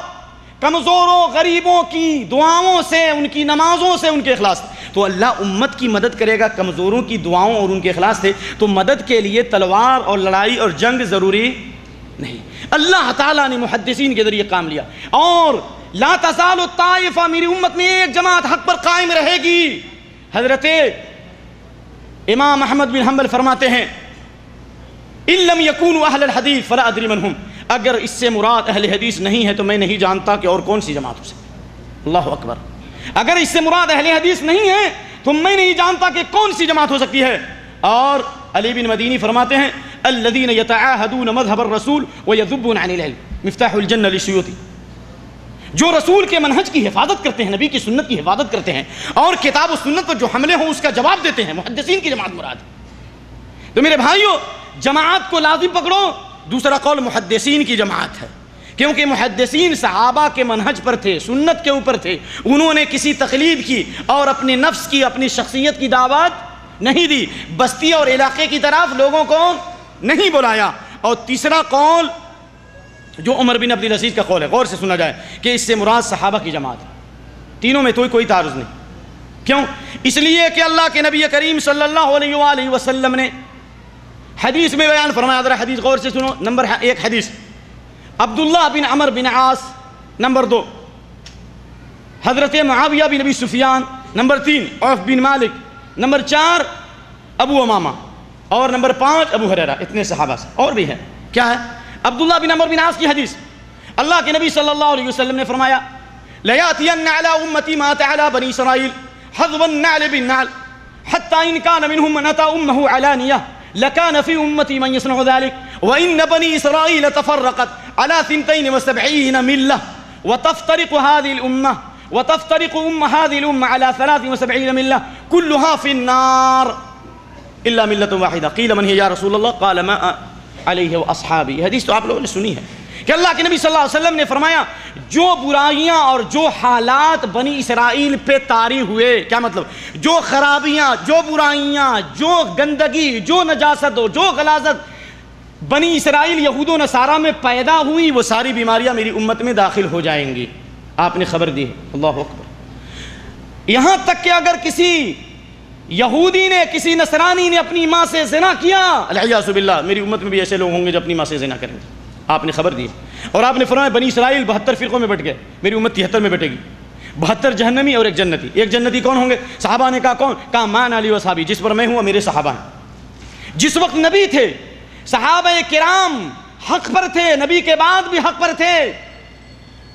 کمزوروں غریبوں کی دعاؤں سے، ان کی نمازوں سے، ان کے اخلاص۔ تو اللہ امت کی مدد کرے گا کمزوروں کی دعاؤں اور ان کے اخلاص سے۔ تو مدد کے لیے تلوار اور لڑائی اور جنگ ضروری نہیں، اللہ تعالیٰ نے محدثین کے ذریعے کام لیا۔ اور لا تزال الطائفہ، میری امت میں ایک جماعت حق پر قائم رہے گی۔ حضرت امام احمد بن حنبل فرماتے ہیں ان لم یکونوا اہل الحدیث فلا ادری من هم، اگر اس سے مراد اہل حدیث نہیں ہے تو میں نہیں جانتا کہ اور کون سی جماعت ہو سکتی ہے۔ اللہ اکبر، اگر اس سے مراد اہل حدیث نہیں ہے تو میں نہیں جانتا کہ کون سی جماعت ہو سکتی ہے۔ اور علی بن مدینی فرماتے ہیں الذین یتعاہدون مذہب الرسول ویذبون عن العلم مفتاح الجنہ للسیوطی، جو رسول کے منہج کی حفاظت کرتے ہیں، نبی کی سنت کی حفاظت کرتے ہیں، اور کتاب و سنت پر جو حملے ہوں اس کا جواب دیتے ہیں، محدثین کی جماعت مراد ہے۔ تو میرے بھائیو، جماعت کو لازم پکڑو۔ دوسرا قول محدثین کی جماعت ہے، کیونکہ محدثین صحابہ کے منہج پر تھے، سنت کے اوپر تھے، انہوں نے کسی تقلید کی اور اپنے نفس کی، اپنی شخصیت کی دعوت نہیں دی، بستی اور علاقے کی طرف لوگوں کو نہیں بلایا۔ اور تیسرا قول جو عمر بن عبد العزیز کا قول ہے، غور سے سنا جائے، کہ اس سے مراد صحابہ کی جماعت ہے۔ تینوں میں کوئی تعارض نہیں۔ کیوں؟ اس لیے کہ اللہ کے نبی کریم صلی اللہ علیہ وآلہ وسلم نے حدیث میں بیان فرمایا، ذرا حدیث غور سے سنو۔ نمبر 1 حدیث عبداللہ بن عمر بن عاص، نمبر 2 حضرت معاویہ بن ابی سفیان، نمبر 3 عوف بن مالک، نمبر 4 ابو امامہ، اور نمبر 5 ابو ہریرہ۔ اتنے صحابہ سے، اور بھی ہے، کیا ہے؟ عبداللہ بن عمر بن عاص کی حدیث، اللہ کے نبی صلی اللہ علیہ وسلم نے فرمایا لَيَأْتِيَنَّ عَلَىٰ أُمَّتِي مَا أَتَى عَلَىٰ بَنِي إِسْرَائِيلَ حَظْوَ النَّعْلِ بِالنَّعْلِ حَتَّىٰ إِنْ كَانَ مِنْهُمْ مَنْ أَتَىٰ أُمَّهُ عَلَانِيَةً لكان في أمتي من يصنع ذلك وإن بني إسرائيل تفرقت على 72 ملة وتفترق هذه الأمة على 73 ملة كلها في النار إلا ملة واحدة قيل من هي يا رسول الله قال ما عليه وأصحابي۔ حدیث تو آپ لوگوں نے سنی ہے کہ اللہ کے نبی صلی اللہ علیہ وسلم نے فرمایا جو برائیاں اور جو حالات بنی اسرائیل پہ طاری ہوئے، کیا مطلب؟ جو خرابیاں، جو برائیاں، جو گندگی، جو نجاست اور جو غلاظت بنی اسرائیل یہود و نصارہ میں پیدا ہوئی، وہ ساری بیماریاں میری امت میں داخل ہو جائیں گی۔ آپ نے خبر دی ہے، اللہ اکبر۔ یہاں تک کہ اگر کسی یہودی نے، کسی نصرانی نے اپنی ماں سے زنا کیا، العیاذ باللہ، میری امت میں بھی ایسے لوگ ہوں گے جو اپنی ماں سے زنا کریں گے۔ آپ نے خبر دی، اور آپ نے فرمایا بنی اسرائیل 72 فرقوں میں بٹ گئے، میری امت 73 میں بٹے گی، 72 جہنمی اور 1 جنتی۔ 1 جنتی کون ہوں گے؟ صحابہ نے کہا کون؟ کہا مان علی و صحابی، جس پر میں ہوں میرے صحابہ ہیں۔ جس وقت نبی تھے، صحابہ کرام حق پر تھے، نبی کے بعد بھی حق پر تھے،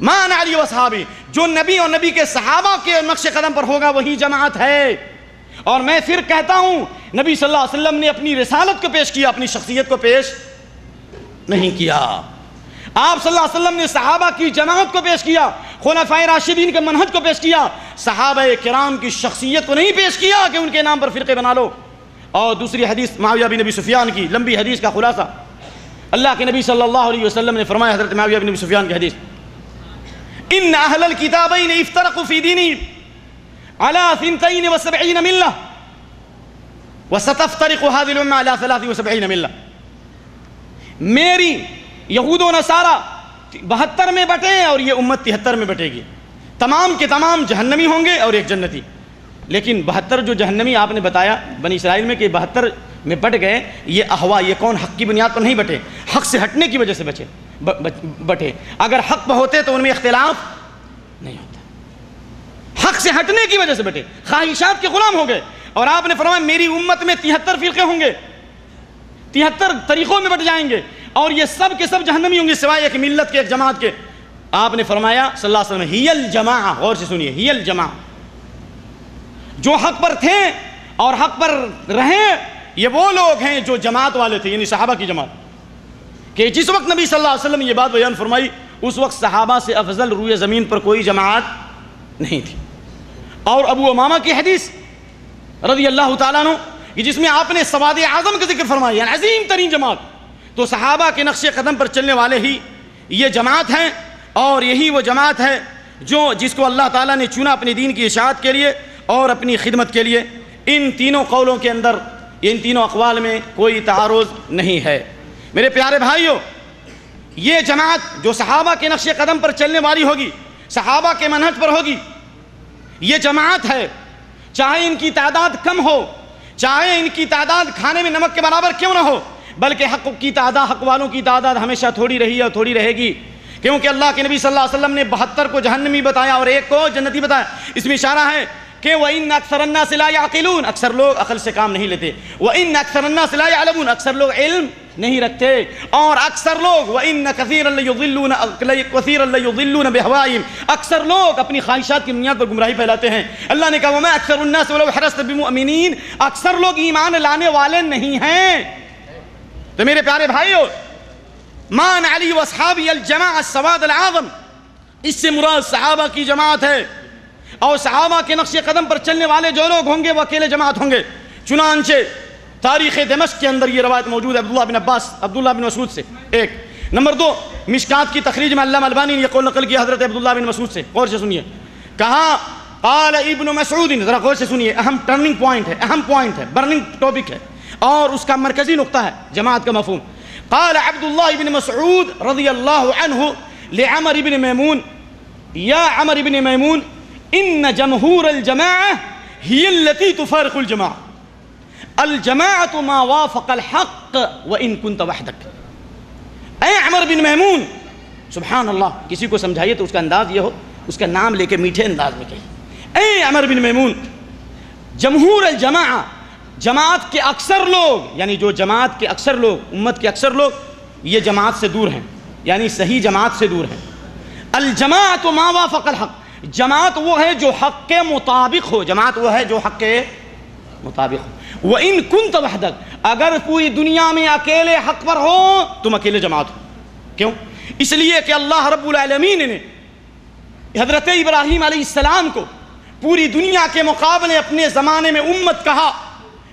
مان علی و صحابی، جو نبی اور نبی کے صحابہ کے نقش قدم پر ہوگا وہی جماعت ہے۔ اور میں پھر کہتا ہوں، نبی صلی اللہ علیہ وسلم نے اپنی رسالت کو پیش کیا، اپنی شخصیت کو پیش نہیں کیا۔ آپ صلی اللہ علیہ وسلم نے صحابہ کی جماعت کو پیش کیا، خلفائے راشدین کے منہج کو پیش کیا، صحابہ کرام کی شخصیت کو نہیں پیش کیا کہ ان کے نام پر فرقے بنا لو۔ اور دوسری حدیث معاویہ بن ابی سفیان کی لمبی حدیث کا خلاصہ، اللہ کے نبی صلی اللہ علیہ وسلم نے فرمایا، حضرت معاویہ بن ابی سفیان کی حدیث، ان اہل الکتابین افترقوا فی دینہم علی 72 ملہ وستفترق هذه الامہ علی 73 ملہ. میری یہود و نصارہ 72 میں بٹے اور یہ امت 73 میں بٹے گی. تمام کے تمام جہنمی ہوں گے اور ایک جنتی. لیکن 72 جو جہنمی آپ نے بتایا بنی اسرائیل میں کہ 72 میں بٹ گئے، یہ احوا، یہ کون حق کی بنیاد پر نہیں بٹے، حق سے ہٹنے کی وجہ سے بٹے. اگر حق پہ ہوتے تو ان میں اختلاف نہیں ہوتا، حق سے ہٹنے کی وجہ سے بٹے، خواہشات کے غلام ہو گئے. اور آپ نے فرمایا میری امت میں 73 فرقے ہوں گے، 73 طریقوں میں بٹ جائیں گے، اور یہ سب کے سب جہنمی ہوں گے سوائے ایک ملت کے، ایک جماعت کے. آپ نے فرمایا صلی اللہ علیہ وسلم، ہی الجماعہ، غور سے سنیے، ہی الجماعہ، جو حق پر تھے اور حق پر رہیں، یہ وہ لوگ ہیں جو جماعت والے تھے، یعنی صحابہ کی جماعت. کہ جس وقت نبی صلی اللہ علیہ وسلم نے یہ بات بیان فرمائی، اس وقت صحابہ سے افضل روئے زمین پر کوئی جماعت نہیں تھی. اور ابو امامہ کی حدیث رضی اللہ تعالیٰ عنہ، جس میں آپ نے سواد اعظم کا ذکر فرمایا، یعنی عظیم ترین جماعت، تو صحابہ کے نقش قدم پر چلنے والے ہی یہ جماعت ہیں. اور یہی وہ جماعت ہے جس کو اللہ تعالیٰ نے چنا اپنے دین کی اشاعت کے لیے اور اپنی خدمت کے لیے. ان تینوں قولوں کے اندر، ان تینوں اقوال میں کوئی تعارض نہیں ہے. میرے پیارے بھائیوں، یہ جماعت جو صحابہ کے نقش قدم پر چلنے والی ہوگی، صحابہ کے منہج پر ہوگی، یہ جماعت ہے. چاہے ان کی تعداد کم ہو، چاہے ان کی تعداد کھانے میں نمک کے برابر کیوں نہ ہو، بلکہ حق کی تعداد، حق والوں کی تعداد ہمیشہ تھوڑی رہی اور تھوڑی رہے گی. کیونکہ اللہ کے نبی صلی اللہ علیہ وسلم نے 72 کو جہنمی بتایا اور ایک کو جنتی بتایا. اس میں اشارہ ہے کہ وَإِنَّ أَكْثَرَ النَّاسِ لَا يَعْقِلُونَ، اکثر لوگ عقل سے کام نہیں لیتے. وَإِنَّ أَكْثَرَ النَّاسِ لَا يَعْلَمُونَ، اکثر لوگ علم نہیں رکھتے. اور اکثر لوگ وَإِنَّ كَثِيرًا لَيُضِلُّونَ بِأَهْوَائِهِمْ، اکثر لوگ اپنی خواہشات کی بنیاد پر گمراہی پھیلاتے ہیں. اللہ نے کہا وَمَا أَكْثَرُ النَّاسِ وَلَوْ حَرَصْتَ بِمُؤْمِنِينَ، اکثر لوگ ایمان لانے والے نہیں ہیں. تو میرے پیارے بھائیو، مان علی واصحابی الجماعہ السواد العظم، اس سے مراد صحابہ کی جماعت ہے. اور صحابہ کے نقش قدم پر چلنے والے جو لوگ ہوں گے وہ اکیلے جماعت ہوں گے. چنانچہ تاریخ دمشق کے اندر یہ روایت موجود ہے عبداللہ بن عباس، عبداللہ بن مسعود سے. ایک نمبر 2، مشکات کی تخریج میں علامہ البانی نے یہ قول نقل کیا حضرت عبداللہ بن مسعود سے. غور سے سنیے، کہا قال ابن مسعود، ذرا غور سے سنیے، اہم ٹرننگ پوائنٹ ہے، اہم پوائنٹ ہے، برننگ ٹاپک ہے اور اس کا مرکزی نقطہ ہے جماعت کا مفہوم. قال عبداللہ بن مسعود رضی اللہ عنہ لعمر بن میمون، یا عمر بن میمون، ان جمہور الجماعہ ہی التي تفارق الجماعہ، الجماعة ما وافق الحق وان كنت وحدك. اے عمر بن میمون، سبحان اللہ، کسی کو سمجھائیے تو اس کا انداز یہ ہو، اس کا نام لے کے میٹھے انداز میں کہیے، اے عمر بن میمون، جمہور الجماعہ، جماعت کے اکثر لوگ، یعنی جو جماعت کے اکثر لوگ، امت کے اکثر لوگ، یہ جماعت سے دور ہیں، یعنی صحیح جماعت سے دور ہیں. الجماعت ما وافق الحق، جماعت وہ ہے جو حق کے مطابق ہو، جماعت وہ ہے جو حق کے مطابق ہو. وَإِن كُنْتَ وَحْدَكَ، اگر پوری دنیا میں اکیلے حق پر ہو تم اکیلے جماعت ہو. کیوں؟ اس لیے کہ اللہ رب العالمین نے حضرت ابراہیم علیہ السلام کو پوری دنیا کے مقابلے اپنے زمانے میں امت کہا.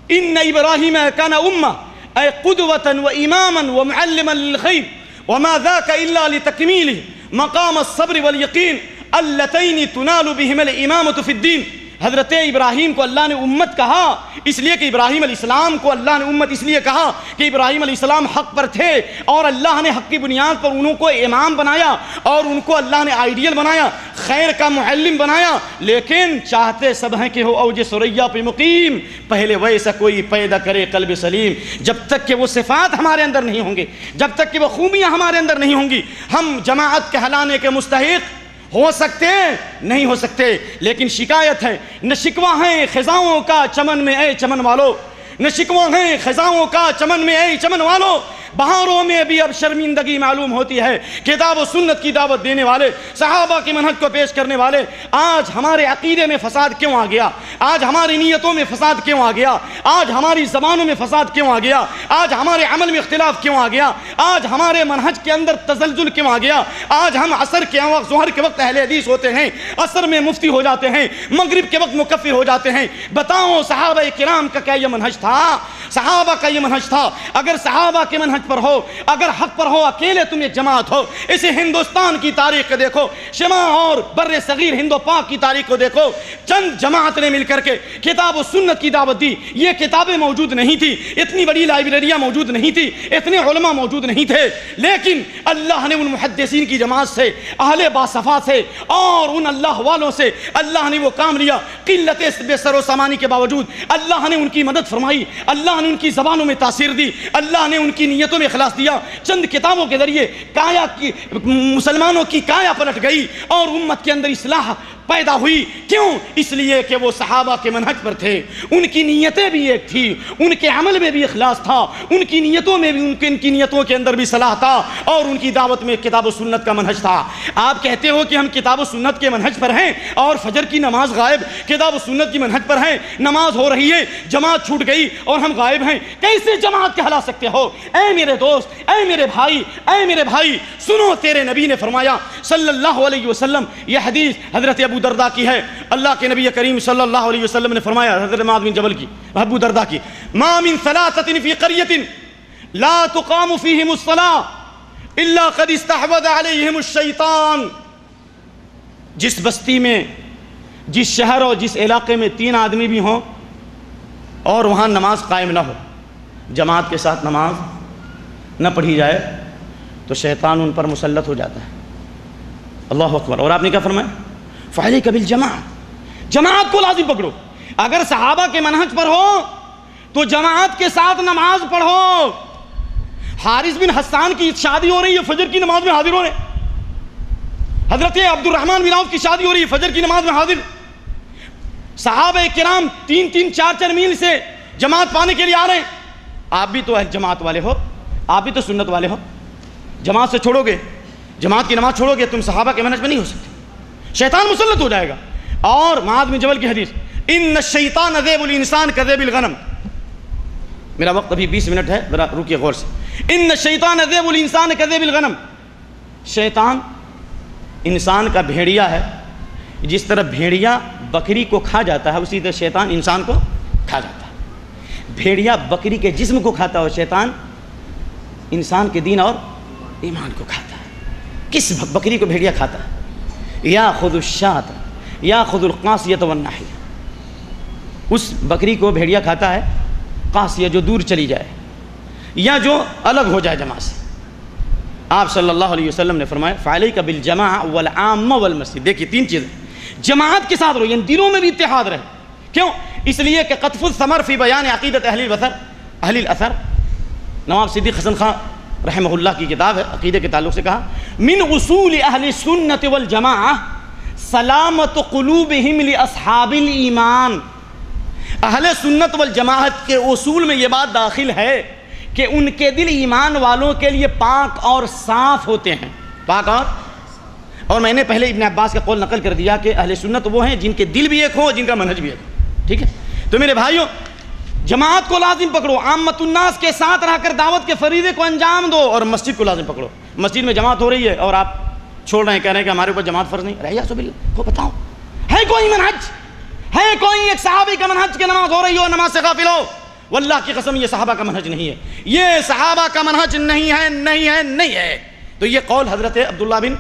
ان ابراہیم کان امہ، اے قدوۃ و اماما و معلما للخیر، وما ذاک الا لتکمیلہ مقام الصبر والیقین اللتین تنال بہما الامامۃ فی الدین. حضرت ابراہیم کو اللہ نے امت کہا اس لیے کہ ابراہیم علیہ السلام کو اللہ نے امت اس لیے کہا کہ ابراہیم علیہ السلام حق پر تھے اور اللہ نے حق کی بنیاد پر انہوں کو امام بنایا اور ان کو اللہ نے آئیڈیل بنایا، خیر کا معلم بنایا. لیکن چاہتے سب ہیں کہ ہو اوج ثریا پہ مقیم، پہلے ویسا کوئی پیدا کرے قلب سلیم. جب تک کہ وہ صفات ہمارے اندر نہیں ہوں گے، جب تک کہ وہ خوبیاں ہمارے اندر نہیں ہوں گی، ہم جماعت کہلانے کے مستحق ہو سکتے نہیں ہو سکتے. لیکن شکایت ہے، نہ شکوہ ہیں خزاؤں کا چمن میں اے چمن والو، نہ شکوہ ہیں خزاؤں کا چمن میں اے چمن والو. بہاروں میں بھی اب شرمندگی معلوم ہوتی ہے. کتاب و سنت کی دعوت دینے والے، صحابہ کے منہج کو پیش کرنے والے، آج ہمارے عقیدے میں فساد کیوں آ گیا؟ آج ہماری نیتوں میں فساد کیوں آ گیا؟ آج ہماری زبانوں میں فساد کیوں آ گیا؟ آج ہمارے عمل میں اختلاف کیوں آ گیا؟ آج ہمارے منہج کے اندر تزلزل کیوں آ گیا؟ آج ہم عصر کے وقت، ظہر کے وقت اہل حدیث ہوتے ہیں، عصر میں مفتی ہو جاتے ہیں، مغرب کے وقت مکفر ہو جاتے ہیں. بتاؤ صحابہ کرام کا کیا یہ منہج تھا؟ صحابہ کا یہ منہج تھا؟ اگر صحابہ کے منہج منہج پر ہو، اگر حق پر ہو، اکیلے تم ایک جماعت ہو۔ اسے ہندوستان کی تاریخ کو دیکھو، شمال اور بر صغیر ہند و پاک کی تاریخ کو دیکھو، چند جماعت نے مل کر کے کتاب و سنت کی دعوت دی۔ یہ کتابیں موجود نہیں تھی، اتنی بڑی لائبریریاں موجود نہیں تھی، اتنے علماء موجود نہیں تھے، لیکن اللہ نے ان محدثین کی جماعت سے، اہل باصفا سے اور ان اللہ والوں سے اللہ نے وہ کام لیا۔ قلت بے سر و سامانی کے باوجود اللہ نے ان کی مدد فرمائی، اللہ نے ان کی زبانوں میں تاثیر دی، اللہ نے ان کی نیتوں میں اخلاص دیا۔ چند کتابوں کے ذریعے کایا کی مسلمانوں کی کایا پلٹ گئی اور امت کے اندر اصلاح پیدا ہوئی۔ کیوں؟ اس لیے کہ وہ صحابہ کے منہج پر تھے، ان کی نیتیں بھی ایک تھی، ان کے عمل میں بھی اخلاص تھا، ان کی نیتوں میں بھی ان کی نیتوں کے اندر بھی صلاح تھا، اور ان کی دعوت میں کتاب و سنت کا منہج تھا۔ آپ کہتے ہو کہ ہم کتاب و سنت کے منہج پر ہیں اور فجر کی نماز غائب، کتاب و سنت کی منہج پر ہیں، نماز ہو رہی ہے، جماعت چھوٹ گئی اور ہم غائب ہیں، کیسے جماعت کہلا سکتے ہو؟ اے میرے دوست، اے میرے بھائی، اے میرے بھائی، سنو، تیرے نبی نے فرمایا صلی اللہ علیہ وسلم، یہ حدیث حضرت ابو درداء کی ہے، اللہ کے نبی کریم صلی اللہ علیہ وسلم نے فرمایا، حضرت معاذ بن جبل کی، ابو درداء کی، ما من ثلاثة في قرية لا تقام فيهم الصلاة الا قد استحوذ عليهم الشیطان۔ جس بستی میں، جس شہر اور جس علاقے میں 3 آدمی بھی ہوں اور وہاں نماز قائم نہ ہو، جماعت کے ساتھ نماز نہ پڑھی جائے، تو شیطان ان پر مسلط ہو جاتا ہے۔ اللہ اکبر۔ اور آپ نے کیا فرمایا؟ فعلیک بالجماعۃ، جماعت کو لازم پکڑو۔ اگر صحابہ کے منہج پر ہو تو جماعت کے ساتھ نماز پڑھو۔ حارث بن حسان کی شادی ہو رہی ہے، فجر کی نماز میں حاضر ہو رہے ہیں۔ حضرت عبد الرحمن بن عوف کی شادی ہو رہی ہے، فجر کی نماز میں حاضر۔ صحابہ کرام 3-3 4-4 میل سے جماعت پانے کے لیے آ رہے ہیں۔ آپ بھی تو جماعت والے ہو، آپ بھی تو سنت والے ہو، جماعت سے چھوڑو گے، جماعت کی نماز چھوڑو گے، تم صحابہ کے منہج میں نہیں ہو سکتے، شیطان مسلط ہو جائے گا۔ اور معاذ بن جبل کی حدیث، ان الشیطان ذیب الانسان کذیب الغنم۔ میرا وقت ابھی 20 منٹ ہے، ذرا رکیے غور سے۔ ان الشیطان ذیب الانسان کذیب الغنم، شیطان انسان کا بھیڑیا ہے، جس طرح بھیڑیا بکری کو کھا جاتا ہے اسی طرح شیطان انسان کو کھا جاتا ہے۔ بھیڑیا بکری کے جسم کو کھاتا ہے اور شیطان انسان کے دین اور ایمان کو کھاتا ہے۔ کس بکری کو بھیڑیا کھاتا ہے؟ یاخذ الشاة یاخذ القاصیۃ والناحیہ، اس بکری کو بھیڑیا کھاتا ہے قاصیہ جو دور چلی جائے یا جو الگ ہو جائے جماعت سے۔ آپ صلی اللہ علیہ وسلم نے فرمایا فعلیک بالجماعۃ والعامہ والمسجد۔ دیکھیے 3 چیزیں، جماعت کے ساتھ رہو، یعنی دلوں میں بھی اتحاد رہے۔ کیوں؟ اس لیے کہ قطف الثمر فی بیان عقیدت اہل الاثر، نواب صدیق حسن خان رحمہ اللہ کی کتاب ہے، عقیدے کے تعلق سے کہا، من اصول اہل السنت والجماعہ سلامت قلوبہم لاصحاب الایمان۔ اہل سنت والجماعت کے اصول میں یہ بات داخل ہے کہ ان کے دل ایمان والوں کے لیے پاک اور صاف ہوتے ہیں، پاک اور میں نے پہلے ابن عباس کا قول نقل کر دیا کہ اہل سنت وہ ہیں جن کے دل بھی ایک ہو، جن کا منہج بھی ایک ہو، ٹھیک ہے؟ تو میرے بھائیوں، جماعت کو لازم پکڑو، عامت الناس کے ساتھ رہ کر دعوت کے فریضے کو انجام دو، اور مسجد کو لازم پکڑو۔ مسجد میں جماعت ہو رہی ہے اور آپ چھوڑ رہے ہیں، کہہ رہے ہیں کہ ہمارے اوپر جماعت فرض نہیں، رہیا سو باللہ کو بتاؤ، ہے کوئی منہج، ہے کوئی ایک صحابی کا منہج کہ نماز ہو رہی ہو نماز سے غافل ہو؟ واللہ کی قسم یہ صحابہ کا منہج نہیں ہے، یہ صحابہ کا منہج نہیں ہے، نہیں ہے، نہیں ہے۔ تو یہ قول حضرت عبداللہ بن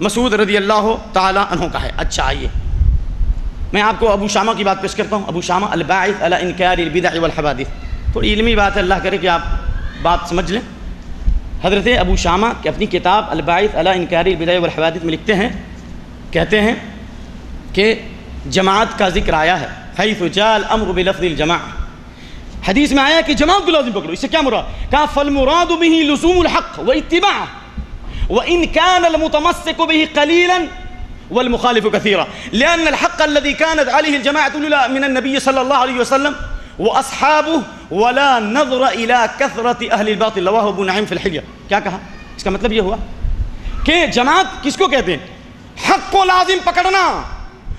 مسعود رضی اللہ تعالی عنہ کا ہے۔ اچھا آئیے میں آپ کو ابو شامہ کی بات پیش کرتا ہوں۔ ابو شامہ الباعث علی انکار البدع والحوادث، تھوڑی علمی بات ہے، اللہ کرے کہ آپ بات سمجھ لیں۔ حضرت ابو شامہ کہ اپنی کتاب الباعث علی انکار البدع والحوادث میں لکھتے ہیں، کہتے ہیں کہ جماعت کا ذکر آیا ہے، حیث جاء الامر بلفظ الجماعہ، حدیث میں آیا کہ جماعت کو لازم پکڑو۔ اس سے کیا مراد؟ کہا فالمراد به لزوم الحق واتباعه وان كان المتمسك به قليلا والمخالف كثيرا، لان الحق الذي كانت عليه الجماعه الاولى من النبي صلى الله عليه وسلم واصحابه ولا نظر الى كثره اهل الباطل، رواه ابو نعيم في الحليه۔ کیا کہا؟ اس کا مطلب یہ ہوا کہ جماعت کس کو کہتے ہیں؟ حق کو لازم پکڑنا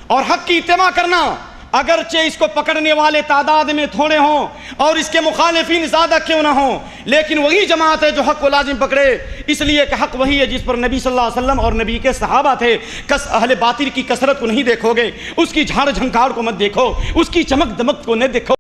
اور حق کی اتباع کرنا، اگرچہ اس کو پکڑنے والے تعداد میں تھوڑے ہوں اور اس کے مخالفین زیادہ کیوں نہ ہوں، لیکن وہی جماعت ہے جو حق کو لازم پکڑے، اس لیے کہ حق وہی ہے جس پر نبی صلی اللہ علیہ وسلم اور نبی کے صحابہ تھے۔ اہل باطل کی کثرت کو نہیں دیکھو گے، اس کی جھاڑ جھنکاڑ کو مت دیکھو، اس کی چمک دمک کو نہ دیکھو،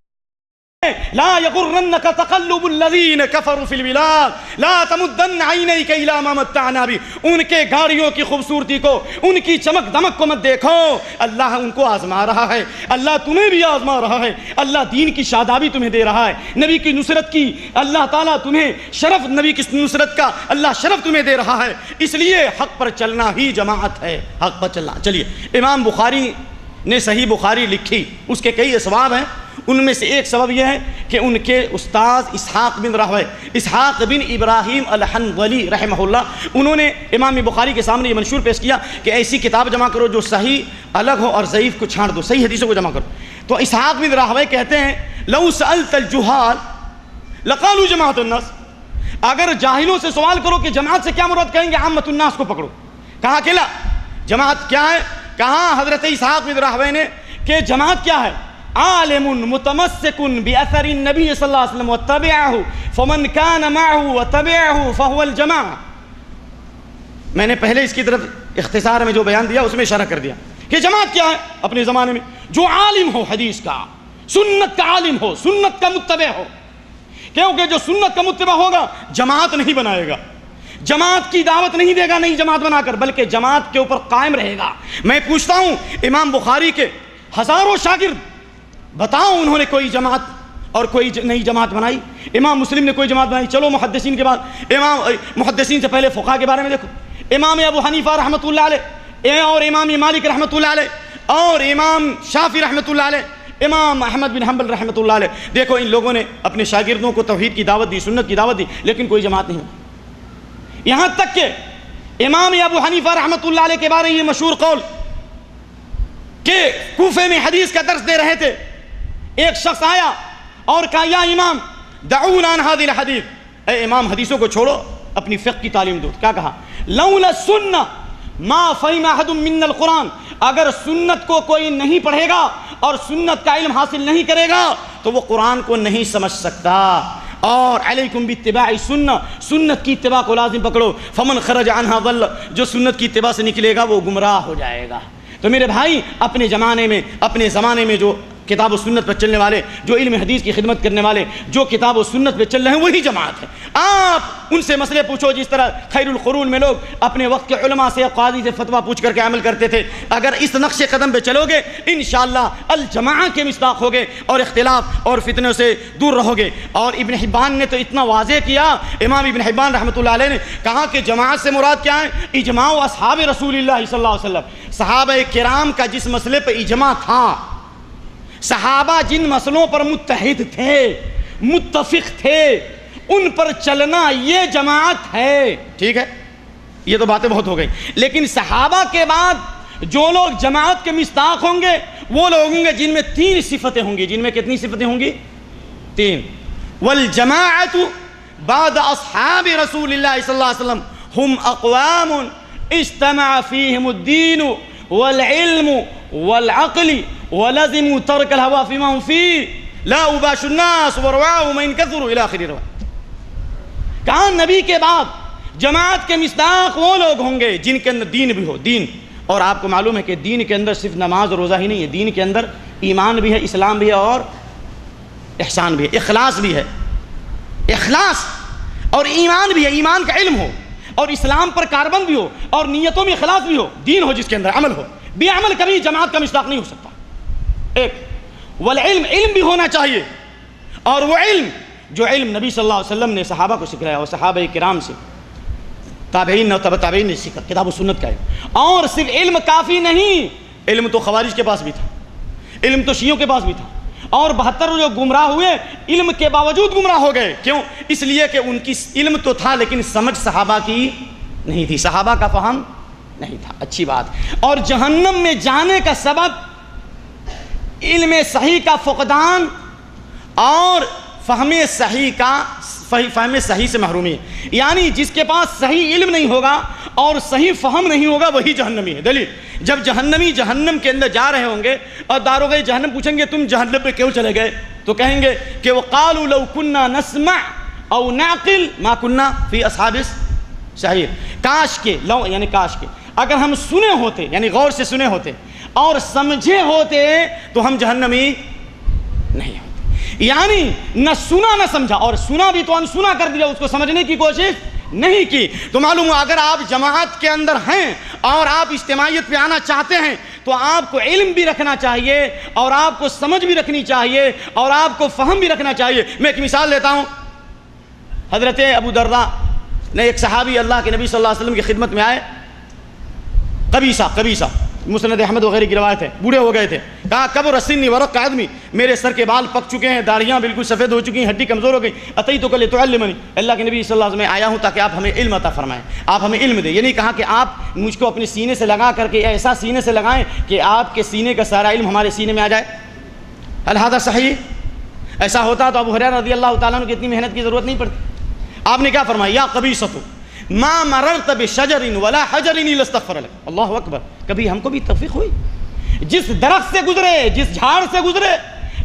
لا یغرنک تقلب الذین کفروا فی البلاد لا تمدن عینیک الی ما متعنا بہ، ان کے گاڑیوں کی خوبصورتی کو، ان کی چمک دمک کو مت دیکھو، اللہ ان کو آزما رہا ہے، اللہ تمہیں بھی آزما رہا ہے، اللہ دین کی شادابی تمہیں دے رہا ہے، نبی کی نصرت کی اللہ تعالیٰ تمہیں شرف، نبی کی نصرت کا اللہ شرف تمہیں دے رہا ہے، اس لیے حق پر چلنا ہی جماعت ہے، حق پر چلنا۔ چلیے، امام بخاری نے صحیح بخاری لکھی، اس کے کئی اسباب ہیں، ان میں سے ایک سبب یہ ہے کہ ان کے استاد اسحاق بن راہوے، اسحاق بن ابراہیم الحنظلی رحمہ اللہ، انہوں نے امام بخاری کے سامنے یہ منشور پیش کیا کہ ایسی کتاب جمع کرو جو صحیح الگ ہو اور ضعیف کو چھاڑ دو، صحیح حدیثوں کو جمع کرو۔ تو اسحاق بن راہوے کہتے ہیں لو سألت الجہال لقالوا جماعت الناس، اگر جاہلوں سے سوال کرو کہ جماعت سے کیا مراد، کہیں گے عامت الناس کو پکڑو۔ کہا کہ لا، جماعت کیا ہے؟ کہا حضرت اسحاق بن راہوے نے کہ جماعت کیا ہے؟ عالم متمسک باثر النبی صلی اللہ علیہ وسلم واتبعہ فمن کان معه وتبعہ فهو الجماعہ۔ میں نے پہلے اس کی طرف اختصار میں جو بیان دیا اس میں اشارہ کر دیا کہ جماعت کیا ہے اپنے زمانے میں، جو عالم ہو حدیث کا، سنت کا عالم ہو، سنت کا متبع ہو، کیونکہ جو سنت کا متبع ہوگا جماعت نہیں بنائے گا، جماعت کی دعوت نہیں دے گا، نہیں جماعت بنا کر، بلکہ جماعت کے اوپر قائم رہے گا۔ میں پوچھتا ہوں امام بخاری کے ہزاروں شاگرد، بتاؤ انہوں نے کوئی جماعت اور کوئی نئی جماعت بنائی؟ امام مسلم نے کوئی جماعت بنائی؟ چلو محدثین کے بعد، امام محدثین سے پہلے فقہاء کے بارے میں دیکھو، امام ابو حنیفہ رحمۃ اللہ علیہ، اور امام مالک رحمۃ اللہ علیہ، اور امام شافعی رحمۃ اللہ علیہ، امام احمد بن حنبل رحمۃ اللہ علیہ، دیکھو ان لوگوں نے اپنے شاگردوں کو توحید کی دعوت دی، سنت کی دعوت دی، لیکن کوئی جماعت نہیں ہوئی۔ یہاں تک کہ امام ابو حنیفہ رحمۃ اللہ علیہ کے بارے یہ مشہور قول کہ کوفے میں حدیث کا درس دے رہے تھے، ایک شخص آیا اور کہا یا امام دعونا عن هذه الحدیث، اے امام حدیثوں کو چھوڑو، اپنی فقہ کی تعلیم دو۔ کیا کہا؟ لولا السنہ ما فهم احد منا القرآن، اگر سنت کو کوئی نہیں پڑھے گا اور سنت کا علم حاصل نہیں کرے گا تو وہ قرآن کو نہیں سمجھ سکتا۔ اور علیکم باتباع السنہ، سنت کی اتباع کو لازم پکڑو، فمن خرج عنها ضل، جو سنت کی اتباع سے نکلے گا وہ گمراہ ہو جائے گا۔ تو میرے بھائی، اپنے زمانے میں، اپنے زمانے میں جو کتاب و سنت پر چلنے والے، جو علم حدیث کی خدمت کرنے والے، جو کتاب و سنت پہ چل رہے ہیں وہی جماعت ہے۔ آپ ان سے مسئلے پوچھو، جس طرح خیر القرون میں لوگ اپنے وقت کے علماء سے، قاضی سے فتویٰ پوچھ کر کے عمل کرتے تھے، اگر اس نقش قدم پہ چلو گے انشاءاللہ الجماعہ کے مصداق ہوگے اور اختلاف اور فتنوں سے دور رہو گے۔ اور ابن حبان نے تو اتنا واضح کیا، امام ابن حبان رحمۃ اللہ علیہ نے کہا کہ جماعت سے مراد کیا ہے؟ اجماع اصحاب رسول اللہ صلی اللہ علیہ وسلم، صحابہ کرام کا جس مسئلے پہ اجماع تھا، صحابہ جن مسئلوں پر متحد تھے، متفق تھے، ان پر چلنا یہ جماعت ہے۔ ٹھیک ہے، یہ تو باتیں بہت ہو گئی، لیکن صحابہ کے بعد جو لوگ جماعت کے مصداق ہوں گے وہ لوگ ہوں گے جن میں تین صفتیں ہوں گی۔ جن میں کتنی صفتیں ہوں گی؟ تین۔ والجماعت بعد اصحاب رسول اللہ صلی اللہ علیہ وسلم ہم اقوام اجتمع فیہم الدین والعلم والعقل ولزموا ترک الہوا فیما ہم فیہ لا اباش الناس ورواہم ان کثروا الی آخر روایت۔ کہا نبی کے بعد جماعت کے مصداق وہ لوگ ہوں گے جن کے اندر دین بھی ہو، دین، اور آپ کو معلوم ہے کہ دین کے اندر صرف نماز اور روزہ ہی نہیں ہے، دین کے اندر ایمان بھی ہے، اسلام بھی ہے، اور احسان بھی ہے، اخلاص بھی ہے، اخلاص اور ایمان بھی ہے، ایمان کا علم ہو اور اسلام پر کاربند بھی ہو اور نیتوں میں اخلاص بھی ہو، دین ہو جس کے اندر عمل ہو، بے عمل کبھی جماعت کا مصداق نہیں ہو سکتا۔ ایک والعلم، علم بھی ہونا چاہیے، اور وہ علم جو علم نبی صلی اللہ علیہ وسلم نے صحابہ کو سکھلایا اور صحابہ کرام سے، تابعین اور تبع تابعین نے سیکھا کتاب و سنت کا علم۔ اور صرف علم کافی نہیں، علم تو خوارج کے پاس بھی تھا، علم تو شیعوں کے پاس بھی تھا، اور 72 جو گمراہ ہوئے علم کے باوجود گمراہ ہو گئے۔ کیوں؟ اس لیے کہ ان کی علم تو تھا لیکن سمجھ صحابہ کی نہیں تھی، صحابہ کا فہم نہیں تھا۔ اچھی بات۔ اور جہنم میں جانے کا سبب علم صحیح کا فقدان اور فہم صحیح سے محرومی ہے۔ یعنی جس کے پاس صحیح علم نہیں ہوگا اور صحیح فہم نہیں ہوگا وہی جہنمی ہے۔ دلیل، جب جہنمی جہنم کے اندر جا رہے ہوں گے اور داروغہ جہنم پوچھیں گے تم جہنم پہ کیوں چلے گئے، تو کہیں گے کہ وقالوا لو كنا نسمع او نعقل ما كنا في اصحاب السعير، کاش کے، لو یعنی کاش کے، اگر ہم سنے ہوتے، یعنی غور سے سنے ہوتے اور سمجھے ہوتے تو ہم جہنمی نہیں ہوتے۔ یعنی نہ سنا نہ سمجھا، اور سنا بھی تو انسنا کر دیا، اس کو سمجھنے کی کوشش نہیں کی۔ تو معلوم ہوا اگر آپ جماعت کے اندر ہیں اور آپ اجتماعیت پہ آنا چاہتے ہیں تو آپ کو علم بھی رکھنا چاہیے اور آپ کو سمجھ بھی رکھنی چاہیے اور آپ کو فہم بھی رکھنا چاہیے۔ میں ایک مثال لیتا ہوں، حضرت ابو درداء نے، ایک صحابی اللہ کے نبی صلی اللہ علیہ وسلم کی خدمت میں آئے، قبیصہ مسند احمد وغیرہ کی روایت ہے، بوڑھے ہو گئے تھے، کہا کبر السن ورق آدمی، میرے سر کے بال پک چکے ہیں، داڑھیاں بالکل سفید ہو چکی ہیں، ہڈی کمزور ہو گئی، اتیتک لتعلمنی، اللہ کے نبی صلی اللہ علیہ وسلم میں آیا ہوں تاکہ آپ ہمیں علم عطا فرمائیں، آپ ہمیں علم دیں۔ یہ نہیں کہا کہ آپ مجھ کو اپنے سینے سے لگا کر کے ایسا سینے سے لگائیں کہ آپ کے سینے کا سارا علم ہمارے سینے میں آ جائے، الحاذا صحیح؟ ایسا ہوتا تو ابو ہریرہ رضی اللہ تعالیٰ عنہ کی اتنی محنت کی ضرورت نہیں پڑتی۔ آپ نے کیا فرمایا؟ یا قبیصۃ ما مررت بشجر ولا حجر الا استغفر لك، اللہ اکبر۔ کبھی ہم کو بھی توفیق ہوئی، جس درخت سے گزرے، جس جھاڑ سے گزرے،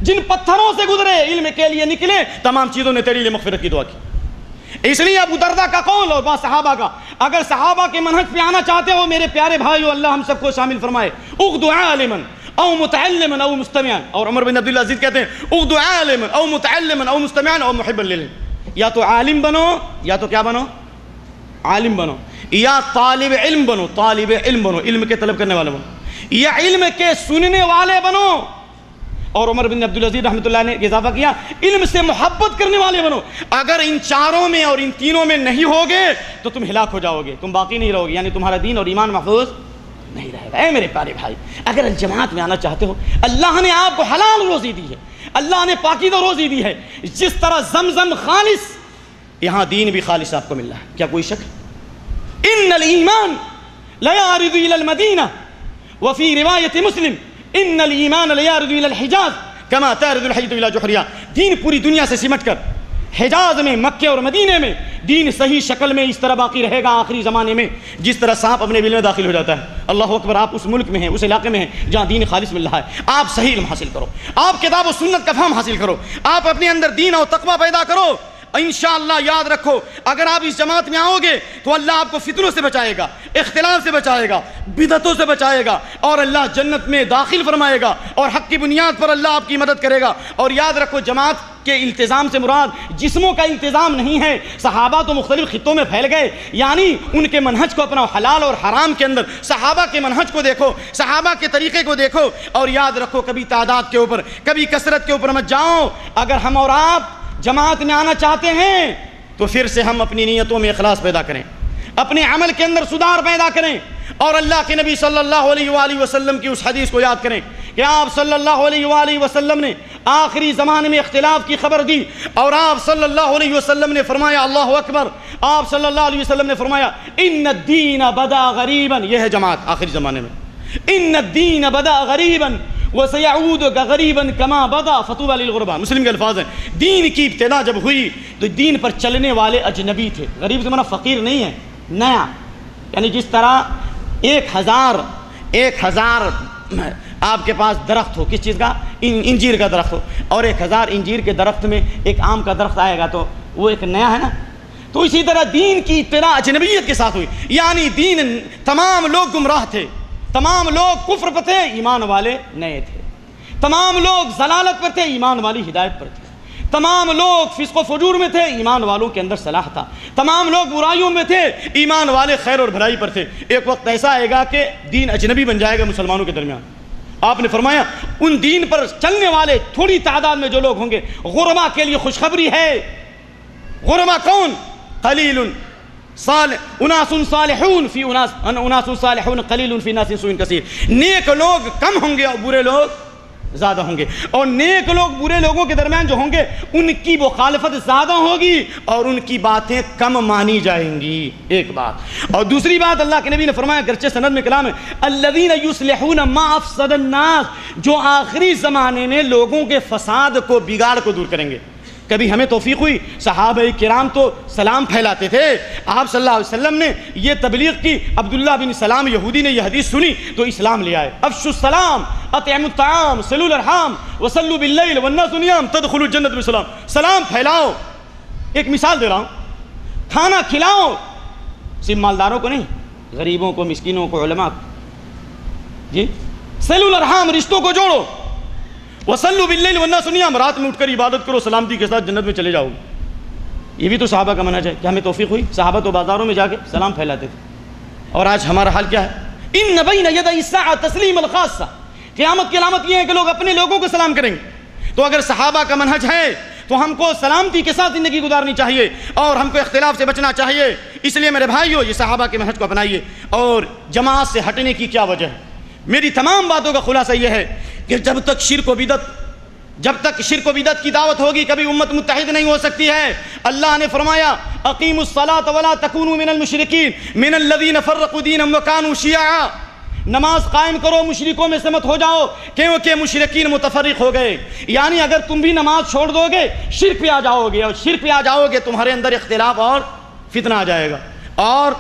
جن پتھروں سے گزرے، علم کے لیے نکلے، تمام چیزوں نے تیرے لیے مغفرت کی دعا کی۔ اس لیے ابو درداء کا قول اور صحابہ کا، اگر صحابہ کے منہج پہ آنا چاہتے ہو میرے پیارے بھائیو، اللہ ہم سب کو شامل فرمائے، اغد عالما او متعلما او مستمعا، اور عمر بن عبدالعزیز کہتے ہیں اغد عالما او متعلما او مستمعا او محبا للعلم، یا تو عالم بنو، یا تو کیا بنو؟ عالم بنو، یا طالب علم بنو، طالب علم بنو، علم کے طلب کرنے والے بنو، یا علم کے سننے والے بنو، اور عمر بن عبدالعزیز رحمۃ اللہ نے اضافہ کیا علم سے محبت کرنے والے بنو۔ اگر ان چاروں میں اور ان تینوں میں نہیں ہوگے تو تم ہلاک ہو جاؤ گے، تم باقی نہیں رہو گے، یعنی تمہارا دین اور ایمان محفوظ نہیں رہے گا۔ اے میرے پیارے بھائی، اگر جماعت میں آنا چاہتے ہو، اللہ نے آپ کو حلال روزی دی ہے، اللہ نے پاکیزہ روزی دی ہے، جس طرح زمزم خالص، یہاں دین بھی خالص آپ کو مل رہا ہے، کیا کوئی شک؟ ان الایمان لیعرض الی المدینہ، وفی روایت مسلم ان الایمان لیعرض الی الحجاز کما تعرض الحیۃ الی جحریہ، دین پوری دنیا سے سمٹ کر حجاز میں، مکے اور مدینے میں دین صحیح شکل میں اس طرح باقی رہے گا آخری زمانے میں جس طرح سانپ اپنے بل میں داخل ہو جاتا ہے۔ اللہ اکبر۔ آپ اس ملک میں ہیں، اس علاقے میں ہیں جہاں دین خالص مل رہا ہے، آپ صحیح علم حاصل کرو، آپ کتاب و سنت کا فہم حاصل کرو، آپ اپنے اندر دین اور تقوی پیدا کرو۔ انشاءاللہ یاد رکھو، اگر آپ اس جماعت میں آؤ گے تو اللہ آپ کو فتنوں سے بچائے گا، اختلاف سے بچائے گا، بدعتوں سے بچائے گا، اور اللہ جنت میں داخل فرمائے گا، اور حق کی بنیاد پر اللہ آپ کی مدد کرے گا۔ اور یاد رکھو، جماعت کے التزام سے مراد جسموں کا التزام نہیں ہے۔ صحابہ تو مختلف خطوں میں پھیل گئے، یعنی ان کے منہج کو اپنا، حلال اور حرام کے اندر صحابہ کے منہج کو دیکھو، صحابہ کے طریقے کو دیکھو، اور یاد رکھو کبھی تعداد کے اوپر، کبھی کثرت کے اوپر مت جاؤ۔ اگر ہم اور آپ جماعت میں آنا چاہتے ہیں تو پھر سے ہم اپنی نیتوں میں اخلاص پیدا کریں، اپنے عمل کے اندر سدھار پیدا کریں، اور اللہ کے نبی صلی اللہ علیہ وآلہ وسلم کی اس حدیث کو یاد کریں کہ آپ صلی اللہ علیہ وآلہ وسلم نے آخری زمانے میں اختلاف کی خبر دی، اور آپ صلی اللہ علیہ وسلم نے فرمایا، اللہ اکبر، آپ صلی اللہ علیہ وسلم نے فرمایا ان الدین بدا غریبا، یہ ہے جماعت آخری زمانے میں، ان الدین بدا غریبا وَسَيَعُودُ غَرِيبًا كَمَا بَدَا فَطُوبَى لِلْغُرَبَاء، مسلم کے الفاظ ہیں۔ دین کی ابتدا جب ہوئی تو دین پر چلنے والے اجنبی تھے، غریب سے معنی فقیر نہیں ہے، نیا، یعنی جس طرح ایک ہزار آپ کے پاس درخت ہو، کس چیز کا؟ انجیر کا درخت ہو، اور 1000 انجیر کے درخت میں ایک آم کا درخت آئے گا تو وہ ایک نیا ہے نا۔ تو اسی طرح دین کی ابتدا اجنبیت کے ساتھ ہوئی، یعنی دین، تمام لوگ گمراہ تھے، تمام لوگ کفر پر تھے، ایمان والے نئے تھے، تمام لوگ ضلالت پر تھے، ایمان والی ہدایت پر تھے، تمام لوگ فسق و فجور میں تھے، ایمان والوں کے اندر صلاح تھا، تمام لوگ برائیوں میں تھے، ایمان والے خیر اور بھلائی پر تھے۔ ایک وقت ایسا آئے گا کہ دین اجنبی بن جائے گا مسلمانوں کے درمیان۔ آپ نے فرمایا ان دین پر چلنے والے تھوڑی تعداد میں جو لوگ ہوں گے، غربا کے لیے خوشخبری ہے۔ غربا کون؟ قلیل اناس صالحون فی اناس صالحون قلیل فی ناس سوء کثیر، نیک لوگ کم ہوں گے اور برے لوگ زیادہ ہوں گے، اور نیک لوگ برے لوگوں کے درمیان جو ہوں گے ان کی مخالفت زیادہ ہوگی اور ان کی باتیں کم مانی جائیں گی، ایک بات۔ اور دوسری بات اللہ کے نبی نے فرمایا، گرچہ سند میں کلام ہے، الذین یصلحون ما افسد الناس، جو آخری زمانے میں لوگوں کے فساد کو، بگاڑ کو دور کریں گے۔ کبھی ہمیں توفیق ہوئی، صحابہ کرام تو سلام پھیلاتے تھے، آپ صلی اللہ علیہ وسلم نے یہ تبلیغ کی، عبداللہ بن سلام یہودی نے یہ حدیث سنی تو اسلام لے آئے، افشوا السلام، اطعموا الطعام، صلوا الارحام، وصلوا باللیل والناس نیام تدخلوا الجنۃ بسلام، سلام پھیلاؤ۔ ایک مثال دے رہا ہوں، کھانا کھلاؤ، صرف مالداروں کو نہیں، غریبوں کو، مسکینوں کو، علماء کو، جی، صلوا الارحام، رشتوں کو جوڑو، وصلوا باللیل والناس نیام، رات میں اٹھ کر عبادت کرو، سلامتی کے ساتھ جنت میں چلے جاؤ گے۔ یہ بھی تو صحابہ کا منہج ہے کہ ہمیں توفیق ہوئی۔ صحابہ تو بازاروں میں جا کے سلام پھیلاتے تھے، اور آج ہمارا حال کیا ہے؟ ان بین یدی الساعۃ تسلیم الخاصہ، قیامت کی علامت یہ ہے کہ لوگ اپنے لوگوں کو سلام کریں گے۔ تو اگر صحابہ کا منہج ہے تو ہم کو سلامتی کے ساتھ زندگی گزارنی چاہیے، اور ہم کو اختلاف سے بچنا چاہیے۔ اس لیے میرے بھائیو، یہ صحابہ کے منہج کو اپنائیے۔ اور جماعت سے ہٹنے کی کیا وجہ ہے؟ میری تمام باتوں کا خلاصہ یہ ہے کہ جب تک شرک و بدعت کی دعوت ہوگی، کبھی امت متحد نہیں ہو سکتی ہے۔ اللہ نے فرمایا اقیموا الصلاۃ ولا تکونوا من المشرکین من الذین فرقوا دینهم وکانوا شیعا، نماز قائم کرو، مشرکوں میں سے مت ہو جاؤ، کیونکہ مشرکین متفرق ہو گئے۔ یعنی اگر تم بھی نماز چھوڑ دو گے، شرک پہ آ جاؤ گے، اور شرک پہ آ جاؤ گے تمہارے اندر اختلاف اور فتنہ آ جائے گا۔ اور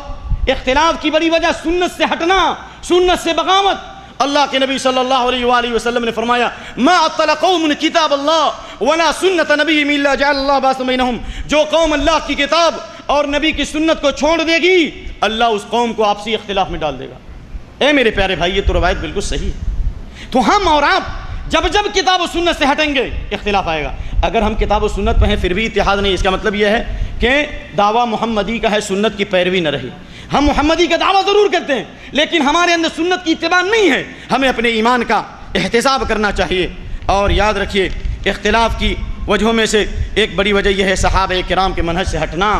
اختلاف کی بڑی وجہ سنت سے ہٹنا، سنت سے بغاوت۔ اللہ کے نبی صلی اللہ علیہ وآلہ وسلم نے فرمایا ما اطلع قوم کتاب اللہ ولا سنت نبیہم الا جعل اللہ باسم بینہم، جو قوم اللہ کی کتاب اور نبی کی سنت کو چھوڑ دے گی، اللہ اس قوم کو آپسی اختلاف میں ڈال دے گا۔ اے میرے پیارے بھائی، یہ تو روایت بالکل صحیح ہے۔ تو ہم اور آپ جب کتاب و سنت سے ہٹیں گے، اختلاف آئے گا۔ اگر ہم کتاب و سنت پہ ہیں پھر بھی اتحاد نہیں، اس کا مطلب یہ ہے کہ دعویٰ محمدی کا ہے، سنت کی پیروی نہ رہی۔ ہم محمدی کا دعویٰ ضرور کرتے ہیں لیکن ہمارے اندر سنت کی اتباع نہیں ہے۔ ہمیں اپنے ایمان کا احتساب کرنا چاہیے۔ اور یاد رکھیے، اختلاف کی وجہوں میں سے ایک بڑی وجہ یہ ہے صحابہ کرام کے منہج سے ہٹنا۔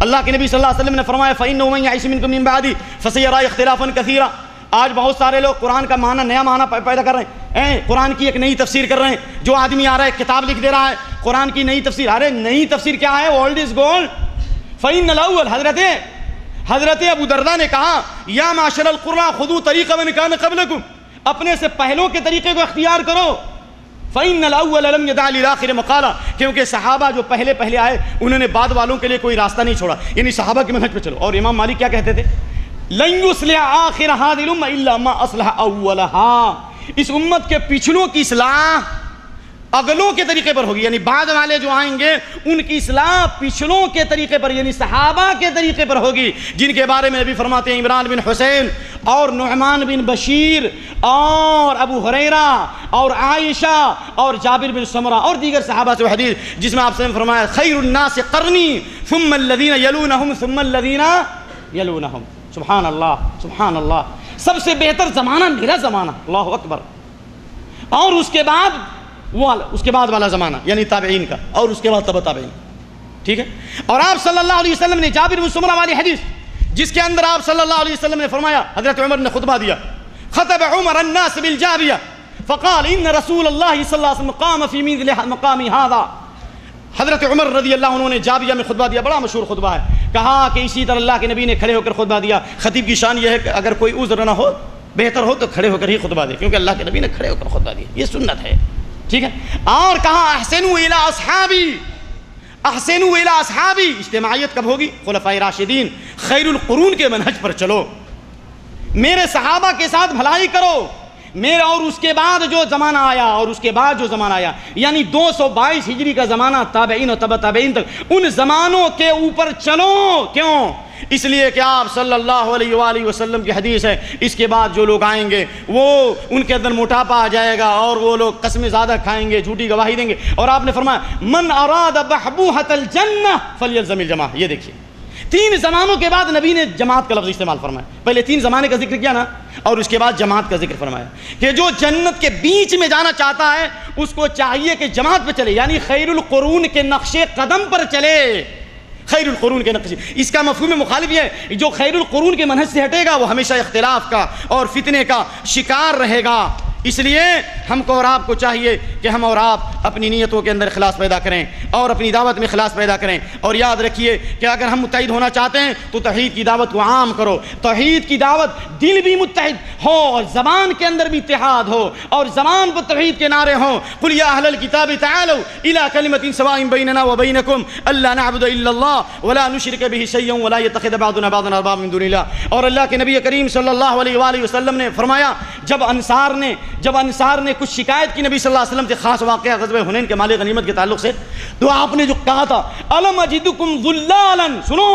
اللہ کے نبی صلی اللہ علیہ وسلم نے فرمایا فَإِنَّهُ مَن يَعِشْ مِنكُم مِّن بَعْدِي فَسَيَرَىٰ اخْتِلَافًا كَثِيرًا۔ آج بہت سارے لوگ قرآن کا معنی، نیا معنی پیدا کر رہے ہیں، قرآن کی ایک نئی تفسیر کر رہے ہیں۔ جو آدمی آ رہا ہے کتاب لکھ دے رہا ہے قرآن کی نئی تفسیر۔ ارے نئی تفسیر کیا ہے؟ Old is gold. فَإِنَّ الْأَوَّلَ، حضرت ابو درداء نے کہا یا معاشر القراء خذوا طریق من کان قبلکم، اپنے سے پہلوں کے طریقے کو اختیار کرو۔ فَإِنَّ الْأَوَّلَ لَمْ يَدْعَ لِلْآخِرِ مَقَالًا، کیونکہ صحابہ جو پہلے آئے انہوں نے بعد والوں کے لیے کوئی راستہ نہیں چھوڑا، یعنی صحابہ کے منہج پہ چلو۔ اور امام مالک کیا کہتے تھے؟ لَن يُصْلِحَ آخِرَ هَذِهِ الْأُمَّةِ إِلَّا مَا أَصْلَحَ أَوَّلَهَا، اس امت کے پچھلوں کی اصلاح اگلوں کے طریقے پر ہوگی، یعنی بعد والے جو آئیں گے ان کی اصلاح پچھلوں کے طریقے پر، یعنی صحابہ کے طریقے پر ہوگی، جن کے بارے میں ابھی فرماتے ہیں عمران بن حسین اور نعمان بن بشیر اور ابو ہریرہ اور عائشہ اور جابر بن سمرہ اور دیگر صحابہ سے حدیث جس میں آپ سے فرمایا خیر الناس قرنی ثم الذین یلونہم ثم الذین یلونہم۔ سبحان اللہ، سبحان اللہ، سب سے بہتر زمانہ میرا زمانہ، اللہ اکبر، اور اس کے بعد والا زمانہ یعنی تابعین کا، اور اس کے بعد تبع تابعین، ٹھیک ہے۔ اور آپ صلی اللہ علیہ وسلم نے جابر بن سمرہ والی حدیث جس کے اندر آپ صلی اللہ علیہ وسلم نے فرمایا، حضرت عمر نے خطبہ دیا، خطب عمر الناس بالجابیہ فقال ان رسول اللہ صلی اللہ علیہ وسلم قام فی مثل مقام هذا۔ حضرت عمر رضی اللہ عنہ نے جابیہ میں خطبہ دیا، بڑا مشہور خطبہ ہے، کہا کہ اسی طرح اللہ کے نبی نے کھڑے ہو کر خطبہ دیا۔ خطیب کی شان یہ ہے کہ اگر کوئی عذر نہ ہو، بہتر ہو تو کھڑے ہو کر ہی خطبہ دے، کیونکہ اللہ کے نبی نے کھڑے ہو کر خطبہ دیا، یہ سنت ہے، ٹھیک ہے۔ اور کہا احسنوا الی اصحابی، احسنوا الی اصحابی، اجتماعیت کب ہوگی؟ خلفائے راشدین خیر القرون کے منہج پر چلو، میرے صحابہ کے ساتھ بھلائی کرو، میرا اور اس کے بعد جو زمانہ آیا اور اس کے بعد جو زمانہ آیا، یعنی 222 ہجری کا زمانہ تابعین و تبع تابعین تک، ان زمانوں کے اوپر چلو۔ کیوں؟ اس لیے کہ آپ صلی اللہ علیہ وآلہ وسلم کی حدیث ہے اس کے بعد جو لوگ آئیں گے وہ ان کے اندر موٹاپا آ جائے گا اور وہ لوگ قسمیں زیادہ کھائیں گے، جھوٹی گواہی دیں گے، اور آپ نے فرمایا من اراد بحبوحۃ الجنہ فلیلزم الجماعہ۔ یہ دیکھیے 3 زمانوں کے بعد نبی نے جماعت کا لفظ استعمال فرمایا، پہلے 3 زمانے کا ذکر کیا نا، اور اس کے بعد جماعت کا ذکر فرمایا کہ جو جنت کے بیچ میں جانا چاہتا ہے اس کو چاہیے کہ جماعت پہ چلے، یعنی خیر القرون کے نقش قدم پر چلے، خیر القرون کے نقش۔ اس کا مفہوم مخالف یہ ہے جو خیر القرون کے منہج سے ہٹے گا وہ ہمیشہ اختلاف کا اور فتنے کا شکار رہے گا۔ اس لیے ہم کو اور آپ کو چاہیے کہ ہم اور آپ اپنی نیتوں کے اندر اخلاص پیدا کریں اور اپنی دعوت میں اخلاص پیدا کریں، اور یاد رکھیے کہ اگر ہم متحد ہونا چاہتے ہیں تو توحید کی دعوت کو عام کرو، توحید کی دعوت، دل بھی متحد ہو اور زبان کے اندر بھی اتحاد ہو اور زبان پر توحید کے نعرے ہوں، قل یا اہل الکتاب تعالوا الی کلمۃ سواء بیننا وبینکم الا نعبد الا اللہ ولا نشرک به شیئا ولا يتخذ بعضنا بعضا اربابا من دون اللہ۔ اور اللہ کے نبی کریم صلی اللہ علیہ وآلہ وسلم نے فرمایا جب انصار نے کچھ شکایت کی نبی صلی اللہ علیہ وسلم سے، خاص واقعہ غزوہ حنین کے مال غنیمت کے تعلق سے، تو آپ نے جو کہا تھا الم اجدکم ذلالا، سنو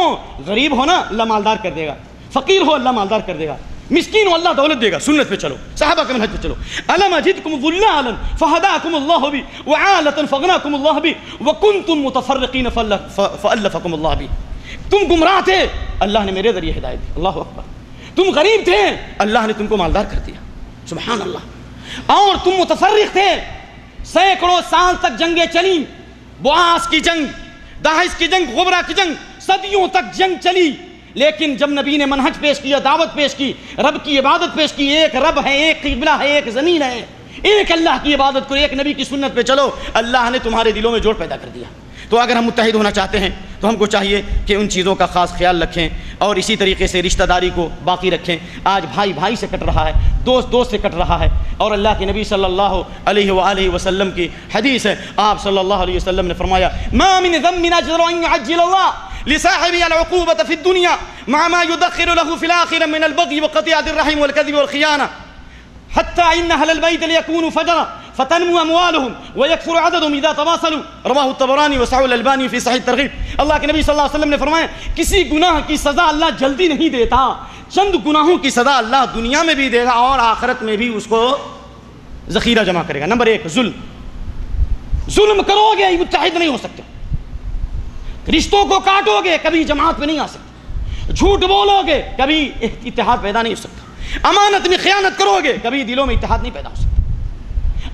غریب ہو نا اللہ مالدار کر دے گا، فقیر ہو اللہ مالدار کر دے گا، مسکین اللہ دولت دے گا، سنت پہ چلو، صحابہ کے منہج پہ چلو. الم اجدکم ضلالا فہداکم اللہ بی وعالۃ فغناکم اللہ بی وکنتم متفرقین فالفکم اللہ بی. تم گمراہ تھے، اللہ نے میرے ذریعے ہدایت دی. اللہ اکبر. تم غریب تھے، اللہ نے تم کو مالدار کر دیا. سبحان اللہ. اور تم متفرق تھے، سینکڑوں سال تک جنگیں چلی، بواس کی جنگ، داعش کی جنگ، غبرہ کی جنگ، صدیوں تک جنگ چلی. لیکن جب نبی نے منہج پیش کیا، دعوت پیش کی، رب کی عبادت پیش کی، ایک رب ہے، ایک قبلہ ہے، ایک زمین ہے، ایک اللہ کی عبادت کرو، ایک نبی کی سنت پہ چلو، اللہ نے تمہارے دلوں میں جوڑ پیدا کر دیا. تو اگر ہم متحد ہونا چاہتے ہیں تو ہم کو چاہیے کہ ان چیزوں کا خاص خیال رکھیں اور اسی طریقے سے رشتہ داری کو باقی رکھیں. آج بھائی بھائی سے کٹ رہا ہے، دوست دوست سے کٹ رہا ہے، اور اللہ کے نبی صلی اللہ علیہ وآلہ وسلم کی حدیث ہے، آپ صلی اللہ علیہ وسلم نے فرمایا ما من ذنب اجدر ان يعجل الله لصاحبه العقوبة في الدنيا مع ما يدخر له في الآخرة من البغي وقطيعة الرحم والكذب والخيانة حتى إن أهل البيت ليكونوا فجرا فتنمو أموالهم ويكثر عددهم إذا تواصلوا. رواه الطبراني وصححه الألباني في صحيح الترغيب. اللہ کے نبی صلی اللہ علیہ وسلم نے فرمایا کسی گناہ کی سزا اللہ جلدی نہیں دیتا، چند گناہوں کی سزا اللہ دنیا میں بھی دے گا اور آخرت میں بھی اس کو ذخیرہ جمع کرے گا. نمبر ایک، ظلم کرو گے متحد نہیں ہو سکتے، رشتوں کو کاٹو گے کبھی جماعت میں نہیں آ سکتے، جھوٹ بولو گے کبھی اتحاد پیدا نہیں ہو سکتا، امانت میں خیانت کرو گے کبھی دلوں میں اتحاد نہیں پیدا ہو سکتا.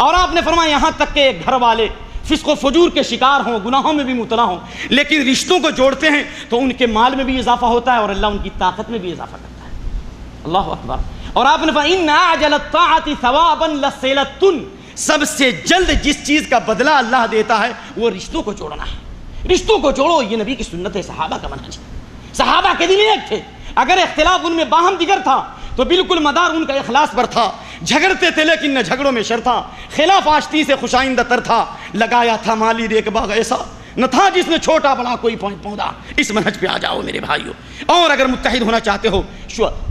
اور آپ نے فرمایا یہاں تک کہ گھر والے فسق و فجور کے شکار ہوں، گناہوں میں بھی مبتلا ہوں، لیکن رشتوں کو جوڑتے ہیں تو ان کے مال میں بھی اضافہ ہوتا ہے اور اللہ ان کی طاقت میں بھی اضافہ کرتا ہے. اللہ اکبر. اور آپ نے فرمایا ان اعجل الطاعت ثوابا لصلۃ، سب سے جلد جس چیز کا بدلہ اللہ دیتا ہے وہ رشتوں کو جوڑنا ہے. رشتوں کو جوڑو، یہ نبی کی سنت ہے، صحابہ کا منہج ہے. صحابہ کے دل ایک تھے، اگر اختلاف ان میں باہم دیگر تھا تو بالکل مدار ان کا اخلاص پر تھا. جھگڑتے تھے لیکن نہ جھگڑوں میں شر تھا، خلاف آشتی سے خوش آئندہ تر تھا، لگایا تھا مالی ایک باغ ایسا نہ تھا جس میں چھوٹا بڑا کوئی پودا. اس منہج پہ آ جاؤ میرے بھائیوں. اور اگر متحد ہونا چاہتے ہو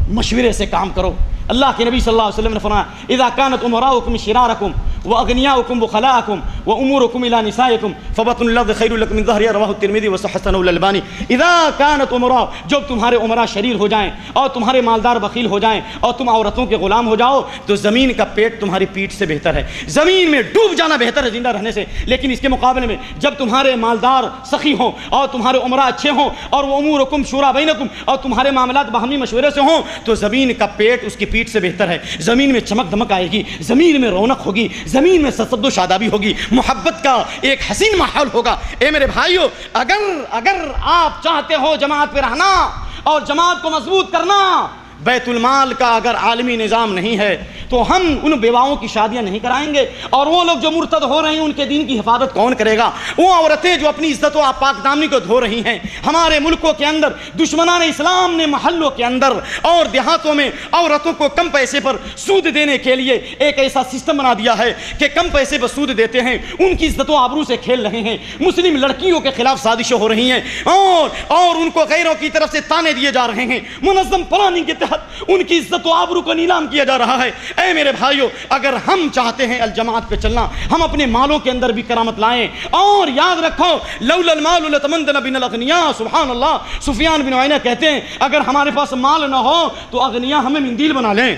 مشورے سے کام کرو. اللہ کے نبی صلی اللہ علیہ وسلم نے فرمایا اذا كانت امراؤكم شراركم واغنياؤكم بخلاءكم واموركم الى نسائكم فبطن اللفظ خير لكم من ظهرها. رواه الترمذي وصححه الالباني. اذا كانت امراء، جب تمہارے امراء شریر ہو جائیں اور تمہارے مالدار بخیل ہو جائیں اور تم عورتوں کے غلام ہو جاؤ تو زمین کا پیٹ تمہاری پیٹھ سے بہتر ہے. زمین میں ڈوب جانا بہتر ہے زندہ رہنے سے. لیکن اس کے مقابلے میں جب تمہارے مالدار سخی ہوں اور تمہارے امراء اچھے ہوں اور وہ امورکم شورا بینکم، اور تمہارے معاملات باہمی مشورے سے ہوں تو زمین کا پیٹ اس کی پیٹھ سے بہتر ہے. زمین میں چمک دمک آئے گی، زمین میں رونق ہوگی، زمین میں تصد و شادابی ہوگی، محبت کا ایک حسین ماحول ہوگا. اے میرے بھائیو، اگر آپ چاہتے ہو جماعت پہ رہنا اور جماعت کو مضبوط کرنا، بیت المال کا اگر عالمی نظام نہیں ہے تو ہم ان بیواؤں کی شادیاں نہیں کرائیں گے. اور وہ لوگ جو مرتد ہو رہے ہیں ان کے دین کی حفاظت کون کرے گا؟ وہ عورتیں جو اپنی عزت و پاک دامنی کو دھو رہی ہیں، ہمارے ملکوں کے اندر دشمنان اسلام نے محلوں کے اندر اور دیہاتوں میں عورتوں کو کم پیسے پر سود دینے کے لیے ایک ایسا سسٹم بنا دیا ہے کہ کم پیسے پر سود دیتے ہیں، ان کی عزت و آبرو سے کھیل رہے ہیں، مسلم لڑکیوں کے خلاف سازشیں ہو رہی ہیں اور ان کو غیروں کی طرف سے تانے دیے جا رہے ہیں. منظم پلاننگ کے ان کی عزت و آبرو کو نیلام کیا جا رہا ہے. اے میرے بھائیو، اگر ہم چاہتے ہیں الجماعت پہ چلنا، ہم اپنے مالوں کے اندر بھی کرامت لائیں. اور یاد رکھو لولا المال لتمنن بنا الاغنیاء. سبحان اللہ. سفیان بن عیینہ کہتے ہیں اگر ہمارے پاس مال نہ ہو تو اغنیاء ہمیں مندیل بنا لیں.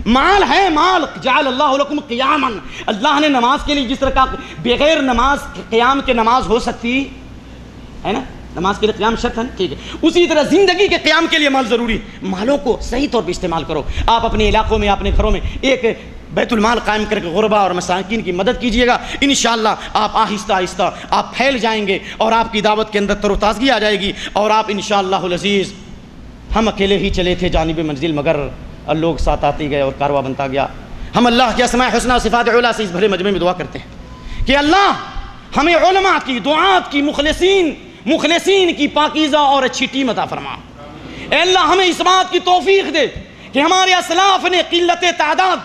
مال ہے، مال جعل اللہ لکم قیاما، اللہ نے نماز کے لیے جس طرح کا بغیر نماز قیام کے نماز ہو سکتی ہے نا، نماز کے لیے قیام شرط ہے، ٹھیک ہے، اسی طرح زندگی کے قیام کے لیے مال ضروری. مالوں کو صحیح طور پہ استعمال کرو. آپ اپنے علاقوں میں، اپنے گھروں میں ایک بیت المال قائم کر کے غربا اور مساکین کی مدد کیجئے گا. انشاءاللہ آپ آہستہ آہستہ آپ پھیل جائیں گے اور آپ کی دعوت کے اندر تر و تازگی آ جائے گی. اور آپ انشاءاللہ العزیز، ہم اکیلے ہی چلے تھے جانب منزل مگر لوگ ساتھ آتے گئے اور کارواں بنتا گیا. ہم اللہ کے اسماء حسنہ صفات علی سے اس بھرے مجمع میں دعا کرتے ہیں کہ اللہ ہمیں علماء کی، دعات کی، مخلصین کی پاکیزہ اور اچھی ٹیم عطا فرما. اے اللہ ہمیں اس بات کی توفیق دے کہ ہمارے اسلاف نے قلت تعداد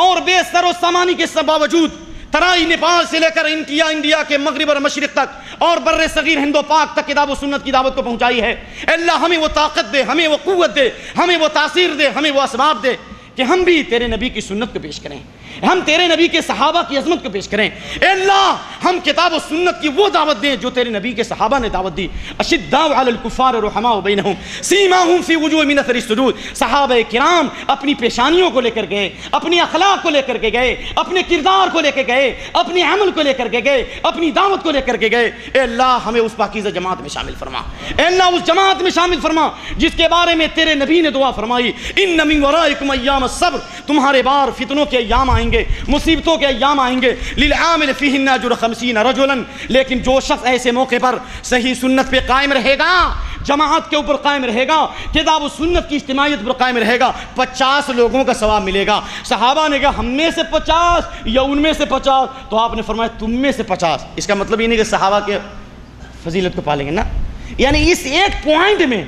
اور بے سر و سامانی کے باوجود ترائی نیپال سے لے کر انڈیا کے مغرب اور مشرق تک اور بر صغیر ہند و پاک تک کتاب و سنت کی دعوت کو پہنچائی ہے. اے اللہ ہمیں وہ طاقت دے، ہمیں وہ قوت دے، ہمیں وہ تاثیر دے، ہمیں وہ اسباب دے کہ ہم بھی تیرے نبی کی سنت کو پیش کریں. ہم تیرے نبی کے صحابہ کی عظمت کو پیش کریں. اے اللہ ہم کتاب و سنت کی وہ دعوت دیں جو تیرے نبی کے صحابہ نے دعوت دی. اشداء علی الکفار رحماء بینہم سیماہم فی وجوہ من اثر السجود. صحابہ کرام اپنی پیشانیوں کو لے کر گئے, اپنی اخلاق کو لے کر کے گئے, اپنے کردار کو لے کے گئے, اپنے عمل کو لے کر کے گئے, اپنی دعوت کو لے کر کے گئے. اے اللہ ہمیں اس پاکیزہ جماعت میں شامل فرما. اے اللہ اس جماعت میں شامل فرما جس کے بارے میں تیرے نبی نے دعا فرمائی, ان من ورائکم ایام الصبر, تمہارے بار فتنوں کے ایام آئیں گے, مصیبتوں کے ایام آئیں گے. للعامل فیہن اجر 50 رجلا, لیکن جو شخص ایسے موقع پر صحیح سنت پہ قائم رہے گا, جماعت کے اوپر قائم رہے گا, کتاب و سنت کی اجتماعیت پر قائم رہے گا, 50 لوگوں کا ثواب ملے گا. صحابہ نے کہا ہم میں سے 50 یا ان میں سے 50, تو آپ نے فرمایا تم میں سے 50. اس کا مطلب یہ نہیں کہ صحابہ کے فضیلت کو پالیں گے نا, یعنی اس ایک پوائنٹ میں,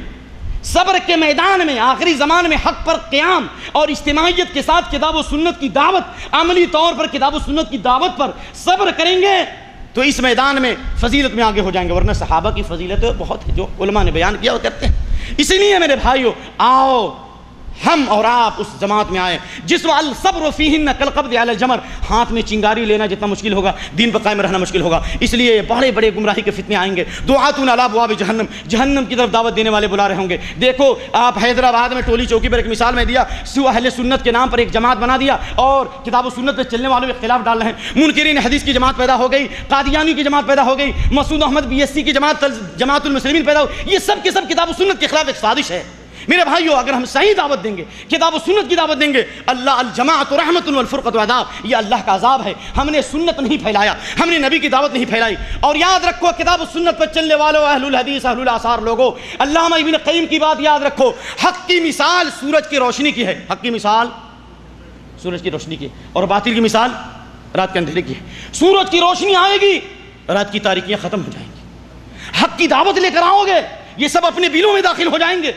صبر کے میدان میں, آخری زمان میں حق پر قیام اور اجتماعیت کے ساتھ کتاب و سنت کی دعوت, عملی طور پر کتاب و سنت کی دعوت پر صبر کریں گے تو اس میدان میں فضیلت میں آگے ہو جائیں گے. ورنہ صحابہ کی فضیلت بہت ہے جو علماء نے بیان کیا اور کرتے ہیں. اسی لیے میرے بھائیو, آؤ ہم اور آپ اس جماعت میں آئے جس میں الصبر فیہن کالقبض علی الجمر, ہاتھ میں چنگاری لینا جتنا مشکل ہوگا دین پر قائم رہنا مشکل ہوگا. اس لیے بڑے بڑے گمراہی کے فتنے آئیں گے. دعاتون علی ابواب جہنم, جہنم کی طرف دعوت دینے والے بلا رہے ہوں گے. دیکھو آپ حیدرآباد میں ٹولی چوکی پر ایک مثال میں دیا, سو اہل سنت کے نام پر ایک جماعت بنا دیا اور کتاب و سنت پہ چلنے والوں کے خلاف ڈال رہے ہیں. منکرین حدیث کی جماعت پیدا ہو گئی, قادیانی کی جماعت پیدا ہو گئی, مسعود احمد BSc کی جماعت, جماعت المسلمین پیدا ہو. یہ سب کے سب کتاب و سنت کے خلاف ایک سازش ہے. میرے بھائیو اگر ہم صحیح دعوت دیں گے, کتاب و سنت کی دعوت دیں گے, اللہ الجماعت رحمت والفرقۃ عذاب, یہ اللہ کا عذاب ہے. ہم نے سنت نہیں پھیلایا, ہم نے نبی کی دعوت نہیں پھیلائی. اور یاد رکھو کتاب و سنت پر چلنے والوں, اہل الحدیث اہل الاثار لوگوں, علامہ ابن قیم کی بات یاد رکھو, حق کی مثال سورج کی روشنی کی ہے. حق کی مثال سورج کی روشنی کی, اور باطل کی مثال رات کے اندھیرے کی ہے. سورج کی روشنی آئے گی, رات کی تاریکیاں ختم ہو جائیں گی. حق کی دعوت لے کر آؤ گے, یہ سب اپنے دلوں میں داخل ہو جائیں گے.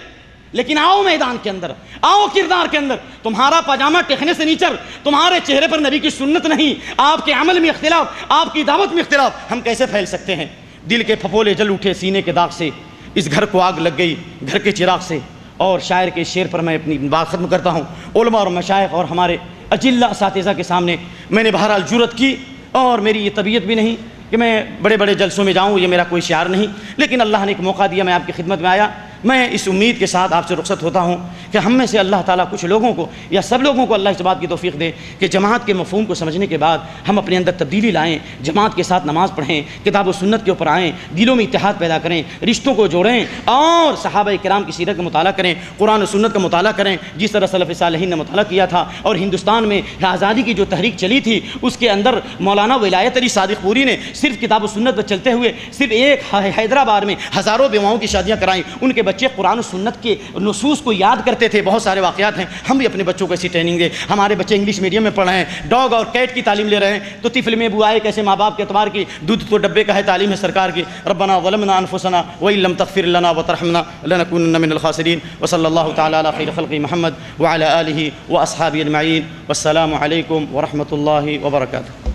لیکن آؤ میدان کے اندر, آؤ کردار کے اندر, تمہارا پاجامہ ٹکنے سے نیچر, تمہارے چہرے پر نبی کی سنت نہیں, آپ کے عمل میں اختلاف, آپ کی دعوت میں اختلاف, ہم کیسے پھیل سکتے ہیں؟ دل کے پھپولے جل اٹھے سینے کے داغ سے, اس گھر کو آگ لگ گئی گھر کے چراغ سے. اور شاعر کے شعر پر میں اپنی بات ختم کرتا ہوں. علماء اور مشائخ اور ہمارے اجلہ اساتذہ کے سامنے میں نے بہرحال جرأت کی, اور میری یہ طبیعت بھی نہیں کہ میں بڑے بڑے جلسوں میں جاؤں, یہ میرا کوئی شعار نہیں, لیکن اللہ نے ایک موقع دیا, میں آپ کی خدمت میں آیا. میں اس امید کے ساتھ آپ سے رخصت ہوتا ہوں کہ ہم میں سے اللہ تعالیٰ کچھ لوگوں کو یا سب لوگوں کو اللہ اس بات کی توفیق دے کہ جماعت کے مفہوم کو سمجھنے کے بعد ہم اپنے اندر تبدیلی لائیں, جماعت کے ساتھ نماز پڑھیں, کتاب و سنت کے اوپر آئیں, دلوں میں اتحاد پیدا کریں, رشتوں کو جوڑیں, اور صحابہ کرام کی سیرت کا مطالعہ کریں, قرآن و سنت کا مطالعہ کریں جس طرح سلف صالحین نے مطالعہ کیا تھا. اور ہندوستان میں آزادی کی جو تحریک چلی تھی اس کے اندر مولانا ولایت علی صادق پوری نے صرف کتاب و سنت پر چلتے ہوئے صرف ایک حیدرآباد میں ہزاروں بیواؤں کی شادیاں کرائیں. ان کے بچے قرآن و سنت کے نصوص کو یاد کرتے تھے. بہت سارے واقعات ہیں, ہم بھی اپنے بچوں کو ایسی ٹریننگ دیں. ہمارے بچے انگلش میڈیم میں پڑھ رہے ہیں, ڈاگ اور کیٹ کی تعلیم لے رہے ہیں, تو طفل میں بوائے کیسے ماں باپ کے اعتبار کی, دودھ تو ڈبے کا ہے, تعلیم ہے سرکار کی. ربنا ظلمنا انفسنا وان لم تغفر لنا وترحمنا لنكونن من الخاسرین. وصلی اللہ تعالی علی خیر خلق محمد وعلی آلہ واصحابہ اجمعین. والسلام علیکم ورحمۃ اللہ وبرکاتہ.